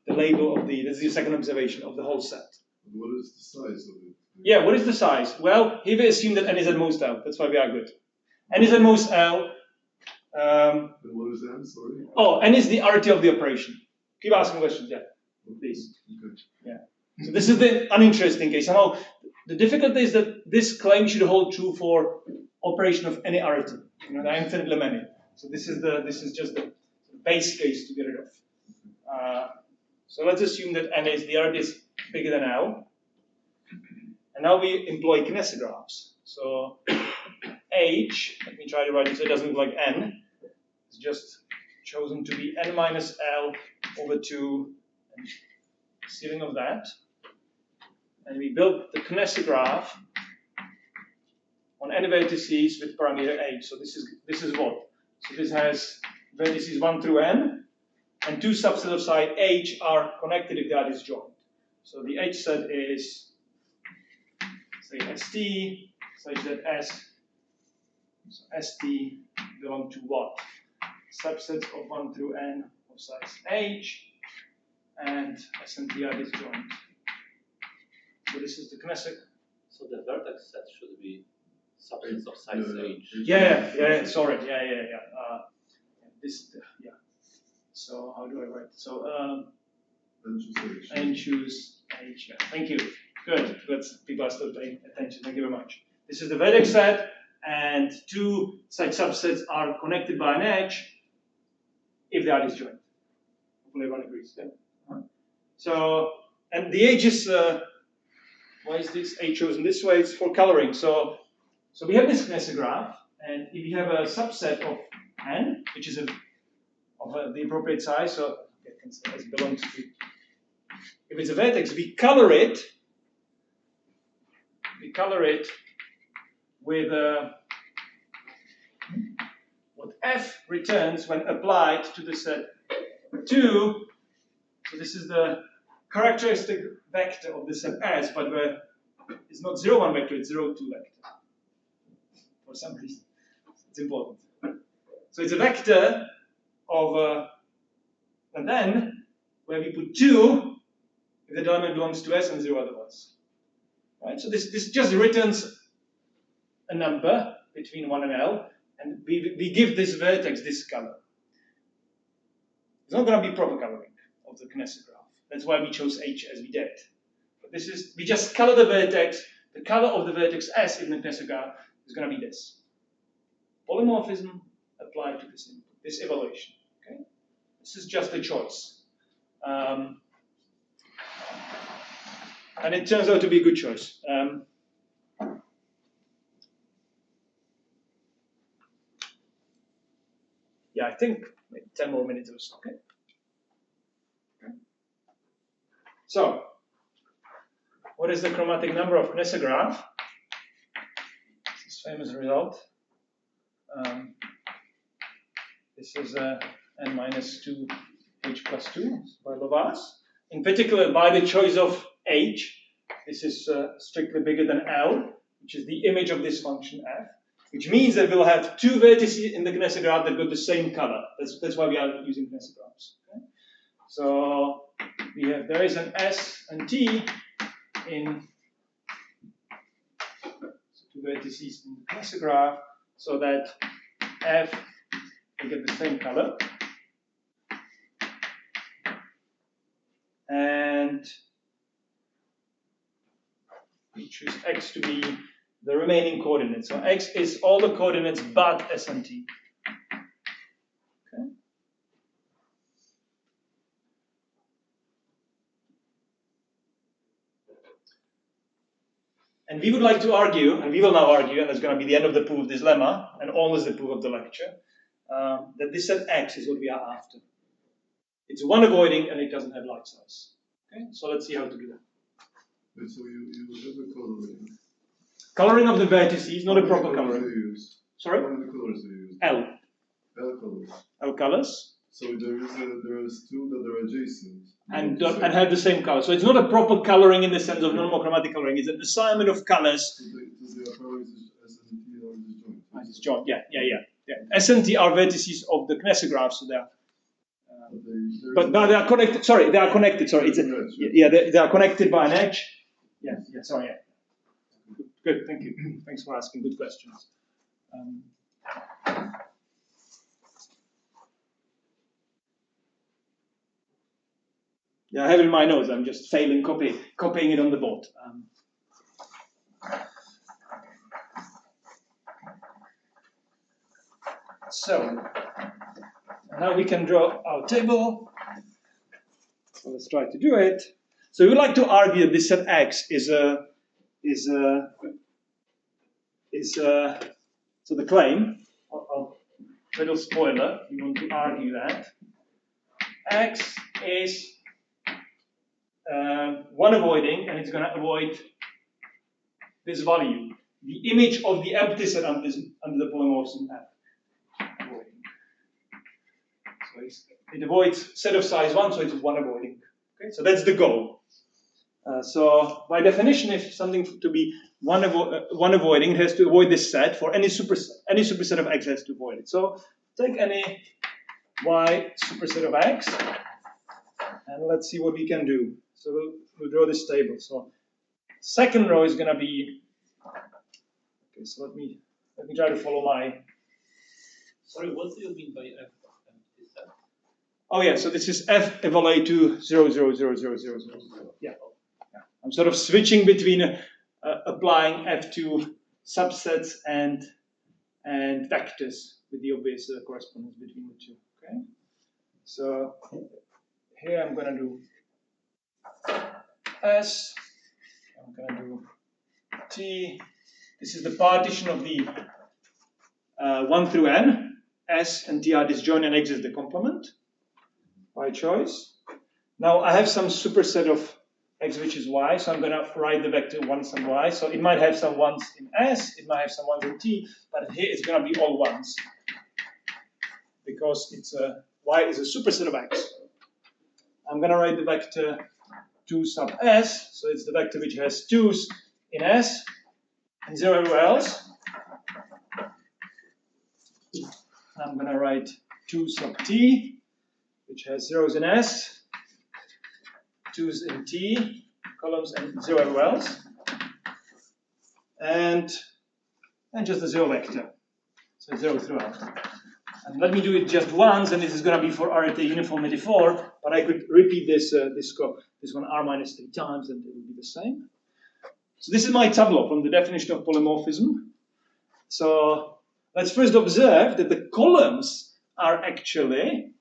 label of this is the second observation of the whole set. What is the size of it? Yeah, what is the size? Well, here we assume that n is at most L. That's why we are good. N is at most L. And what is n? Sorry. Oh, n is the arity of the operation. Keep asking questions, yeah, please. Okay. Yeah. So this is the uninteresting case. Somehow, the difficulty is that this claim should hold true for operation of any arity. There are infinitely many. So this is just the base case to get rid of. So let's assume that n is the arity is bigger than L. And now we employ kinesigraphs. So H, let me try to write it so it doesn't look like n. It's just chosen to be n minus L over 2, and ceiling of that. And we built the kinesigraph on n vertices with parameter H. So this is what? So this has vertices 1 through n, and two subsets of side H are connected if they are disjoint. So the H set is, say, ST, such that ST belong to what? Subsets of 1 through n of size H, and S and T are disjoint. So this is the Knesset. So the vertex set should be subsets of size H. Yeah. Sorry. Yeah. So how do I write? So and choose H. Yeah. Thank you. Good. People are still paying attention. Thank you very much. This is the vertex set, and two such subsets are connected by an edge if they are disjoint. Hopefully everyone agrees. Yeah. So, and the H is why is this H chosen this way? It's for coloring. So we have this kinesigraph, and if you have a subset of n, which is of the appropriate size, so it can say as belongs to. If it's a vertex, we color it with what f returns when applied to the set 2. So this is the characteristic vector of the set S, but where it's not 0, 1 vector, it's 0, 2 vector. For some reason. It's important. So it's a vector of, and then where we put 2, if the element belongs to S and 0 otherwise. Right? So this just returns a number between 1 and L, and we give this vertex this color. It's not going to be proper coloring of the kinesigraph. That's why we chose H as we did. But this is, we just color the vertex the color of the vertex S in the Kneser graph is going to be this. Polymorphism applied to this evaluation. Okay? This is just a choice. And it turns out to be a good choice. Yeah, I think maybe 10 more minutes or so. Okay. So, what is the chromatic number of Kneser graph? This famous result. This is n minus 2 h plus 2 by Lovas. In particular, by the choice of h, this is strictly bigger than L, which is the image of this function f, which means that we'll have two vertices in the Kneser graph that got the same color. That's why we are using Kneser graphs. Okay? So we have, there is an S and T in two vertices in the Kneser graph, so that f will get the same color. And we choose x to be the remaining coordinates. So x is all the coordinates but S and T. Okay. And we would like to argue, and we will now argue, and that's going to be the end of the proof of this lemma, and almost the proof of the lecture, that this set x is what we are after. It's one avoiding and it doesn't have light size. Okay, so let's see how to do that. Wait, so you have a coloring. Coloring of the vertices, not a proper How many colors coloring. do you use? Sorry? How many colors do you use? L. L colors. L colors. So there is two that are adjacent. And have the same color. So it's not a proper coloring in the sense of non-monochromatic coloring. It's an assignment of colors. So they are colors S and T are disjoint. Disjoint. Yeah. S and T are vertices of the Kneser graph, so they are. But they are connected. Sorry, they are connected. Sorry, it's they are connected by an edge. Yeah. Sorry. Yeah. Good. Thank you. Thanks for asking. Good questions. Yeah, I have it in my notes. I'm just failing copying it on the board. So now we can draw our table. So let's try to do it. So we would like to argue that this set X is so the claim. Little spoiler. We want to argue that X is one avoiding, and it's going to avoid this value, the image of the empty set under the polymorphism F. So it avoids set of size 1, so it's one avoiding. Okay, so that's the goal. So by definition, if something to be one avoiding, it has to avoid this set. For any superset of X has to avoid it. So take any Y superset of X, and let's see what we can do. So we'll draw this table. So second row is going to be. Okay, so let me try to follow my. Sorry, what do you mean by F? Oh yeah, so this is F evaluate to 0, 0, 0, 0, 0, 0. Yeah. I'm sort of switching between applying F to subsets and vectors with the obvious correspondence between the two. Okay. So here I'm going to do S. I'm going to do T. This is the partition of the 1 through n. S and T are disjoint and X is the complement by choice. Now I have some superset of X which is Y, so I'm going to write the vector 1s and Y. So it might have some 1s in S, it might have some 1s in T, but here it's going to be all 1s because it's Y is a superset of X. I'm going to write the vector 2 sub S, so it's the vector which has 2s in S and 0 everywhere else. I'm going to write 2 sub T, which has 0s in S, 2s in T, columns, and 0 everywhere else. And just a 0 vector, so 0 throughout. And let me do it just once, and this is going to be for RT uniformity 4, but I could repeat this one R minus 3 times, and it will be the same. So this is my tableau from the definition of polymorphism. So let's first observe that the columns are actually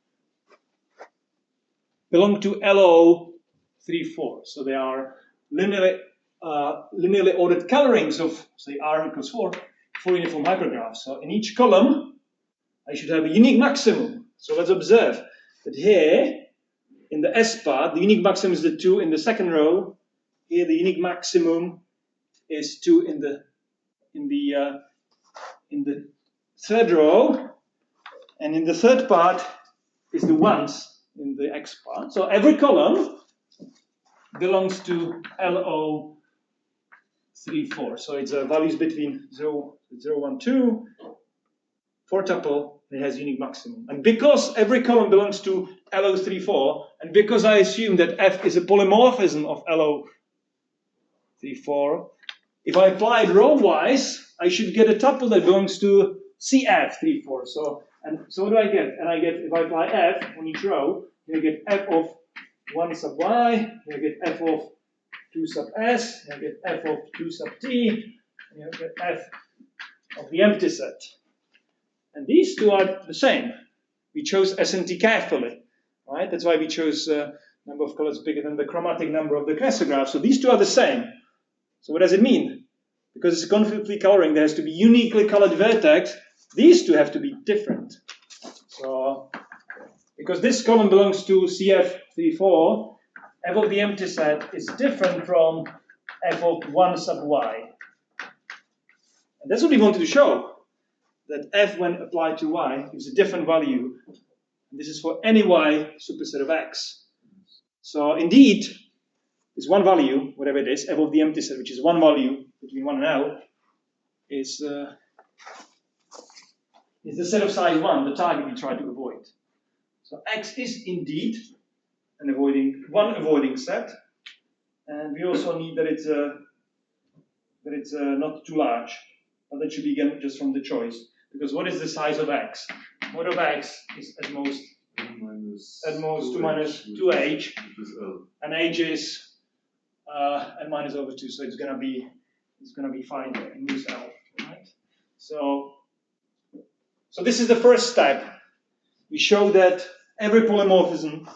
belong to LO34. So they are linearly ordered colorings of, say, R equals 4 uniform hypergraphs. So in each column, I should have a unique maximum. So let's observe that here, in the S part, the unique maximum is the 2 in the second row. Here, the unique maximum is 2 in the third row, and in the third part is the 1s in the X part. So every column belongs to LO34. So it's values between 0, 1, 2, 4 tuple. It has unique maximum. And because every column belongs to LO34, and because I assume that F is a polymorphism of LO34, if I apply it row-wise, I should get a tuple that belongs to CF34. So what do I get? And I get, if I apply F on each row, you get F of 1 sub Y, you get F of 2 sub S, you get F of 2 sub T, and you get F of the empty set. And these two are the same. We chose S and T carefully, right? That's why we chose number of colors bigger than the chromatic number of the connectograph. So these two are the same. So what does it mean? Because it's a conflict-free coloring, there has to be uniquely colored vertex. These two have to be different. So, because this column belongs to CF34, F of the empty set is different from F of 1 sub Y. And that's what we wanted to show. That F, when applied to Y, gives a different value. And this is for any Y superset of X. So indeed, this one value, whatever it is, F of the empty set, which is one value between 1 and L, is the set of size 1, the target we try to avoid. So X is indeed an avoiding set, and we also need that it's not too large, but that should be again just from the choice. Because what is the size of X? Mod of X is at most 2 minus 2h, and h is n minus over 2, so it's gonna be fine in use L, right? So this is the first step. We show that every polymorphism,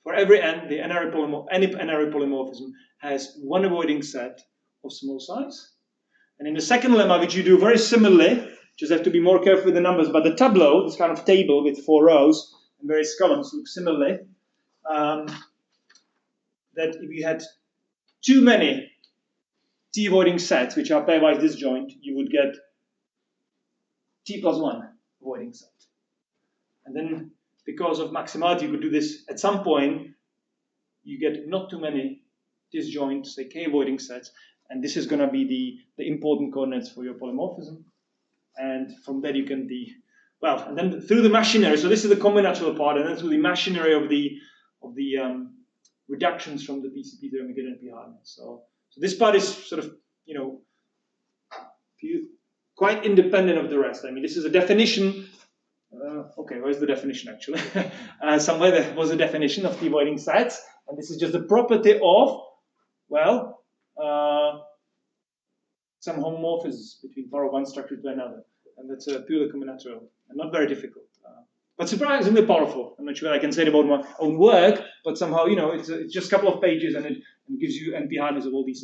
for every n, any n-ary polymorphism has one avoiding set of small size. And in the second lemma, which you do very similarly, just have to be more careful with the numbers, but the tableau, this kind of table with 4 rows and various columns, looks similarly. That if you had too many t-avoiding sets, which are pairwise disjoint, you would get t plus 1 avoiding set. And then, because of maximality, you could do this at some point, you get not too many disjoint, say, k-avoiding sets, and this is going to be the important coordinates for your polymorphism. And from that you can and then through the machinery, so this is the combinatorial part, and then through the machinery of the reductions from the PCP theorem, we get NP hardness. So this part is sort of, quite independent of the rest. I mean, this is a definition. Okay, where's the definition actually? Somewhere there was a definition of t-avoiding sets, and this is just the property of, some homomorphisms between power of one structure to another, and that's purely combinatorial and not very difficult, but surprisingly powerful. I'm not sure I can say it about my own work, but somehow it's just a couple of pages, and it gives you NP hardness of all these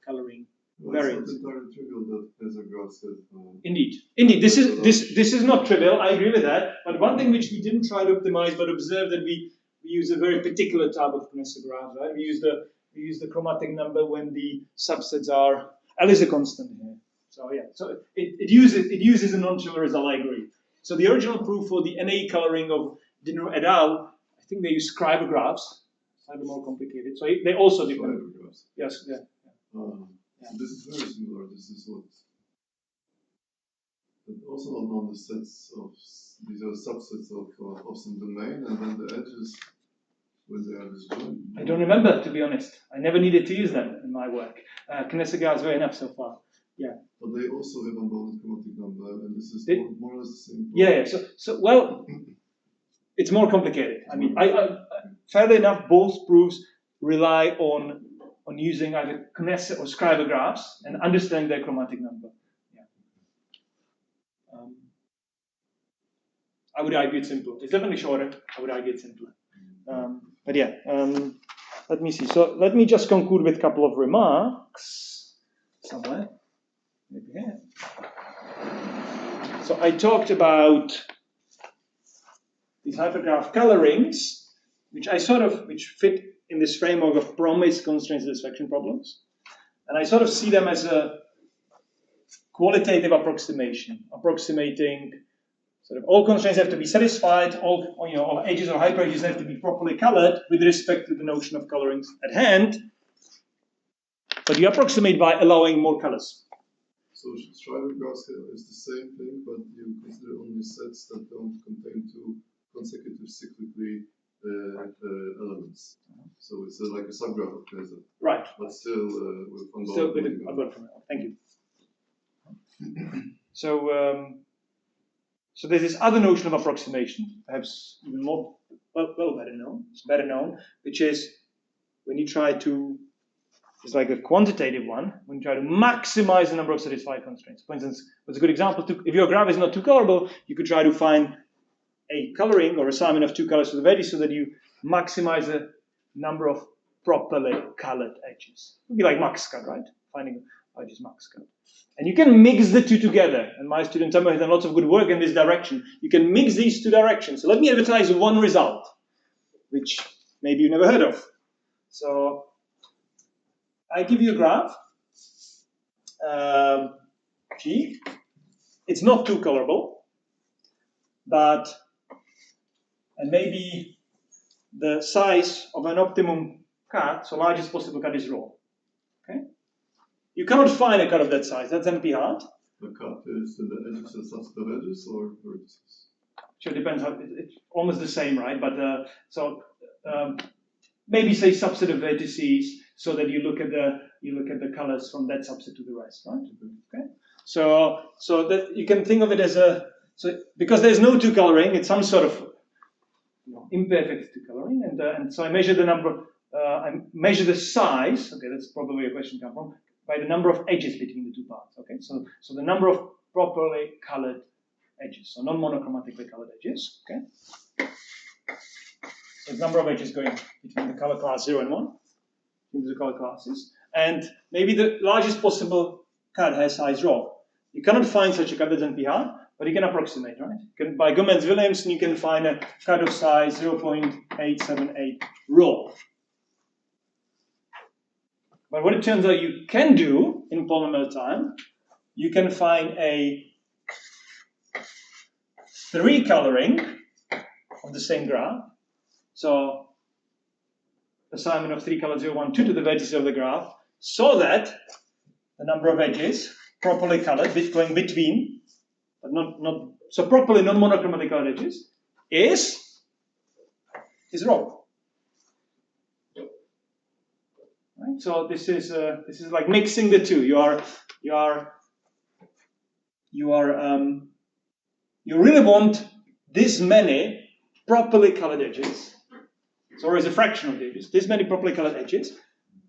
coloring variants. It's not entirely trivial that as a graph set. Indeed, this is not trivial. I agree with that. But one thing which we didn't try to optimize, but observe that we use a very particular type of Knesset, right? We use the chromatic number when the subsets are L is a constant here. So yeah, so it uses a non-trivial result. I agree. So the original proof for the NA coloring of Dinner et al., I think they use scribographs, slightly more complicated. So they also do. Scribographs. Yes, yeah. So this is very similar. This is what. But also on the sets of these are subsets of some domain, and then the edges when they are disjoint. I don't remember, to be honest. I never needed to use them in my work. Knesset is very enough so far. Yeah. But they also have unbounded chromatic number, and this is more or less the same. Yeah. So it's more complicated. I mean, I fairly enough, both proofs rely on on using either Knesset or Scriber graphs and understanding their chromatic number. Yeah. I would argue it's simple. It's definitely shorter. I would argue it's simpler. But yeah, let me see. So let me just conclude with a couple of remarks somewhere. Maybe here. So I talked about these hypergraph colorings, which fit in this framework of promise constraint satisfaction problems. And I sort of see them as a qualitative approximation, approximating sort of all constraints have to be satisfied, all edges or hyper edges have to be properly colored with respect to the notion of colorings at hand. But you approximate by allowing more colors. So Schreiber graphs is the same thing, but you consider only sets that don't contain two consecutive cyclically elements. So it's like a subgraph of Kaiser. Right. But still with ongoing. Still with ongoing. Thank you. So there's this other notion of approximation, perhaps even more better known, which is when you try to, it's like a quantitative one, when you try to maximize the number of satisfied constraints. For instance, what's a good example? If your graph is not too colorable, you could try to find a coloring or assignment of two colors to the edges so that you maximize the number of properly colored edges. It would be like max cut, right? Finding edges max cut. And you can mix the two together. And my students have done lots of good work in this direction. You can mix these two directions. So let me advertise one result, which maybe you never heard of. So I give you a graph, G. It's not too colorable, and maybe the size of an optimum cut, so largest possible cut, is rho. Okay? You cannot find a cut of that size. That's NP-hard. The cut is in the edges and subset of edges or vertices? Sure, it depends. It's almost the same, right? But maybe say subset of vertices, so that you look at the colors from that subset to the rest, right? Okay. So that you can think of it as because there's no two coloring, it's some sort of imperfect two coloring, and so I measure the number. I measure the size. Okay, that's probably where your question comes from. By the number of edges between the two parts. Okay, so the number of properly colored edges, so non-monochromatically colored edges. Okay, so the number of edges going between the color class 0 and 1, into the color classes, and maybe the largest possible cut has size rho. You cannot find such a cut as NP-hard, but you can approximate, right? By Gomez-Williamson, you can find a cut of size 0.878 rho. But what it turns out you can do in polynomial time, you can find a 3 coloring of the same graph. So assignment of 3 colors 0, 1, 2 to the vertices of the graph, so that the number of edges properly colored, going between, but not so properly non-monochromatic colored edges, is rho. Right? So this is like mixing the two. You really want this many properly colored edges. So or as a fraction of the edges, this many properly colored edges.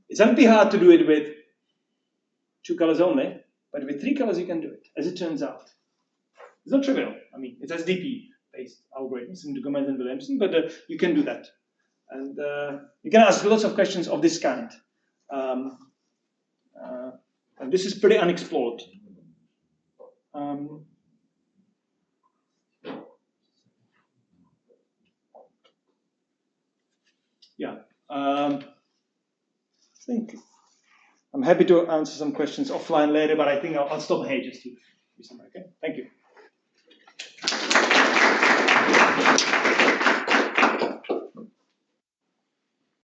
It's NP-hard to do it with 2 colors only, but with 3 colors you can do it, as it turns out. It's not trivial. I mean, it's SDP-based algorithms into Gomez and Williamson, but you can do that. And you can ask lots of questions of this kind. And this is pretty unexplored. I think I'm happy to answer some questions offline later, but I think I'll stop here just to be somewhere. Okay, thank you.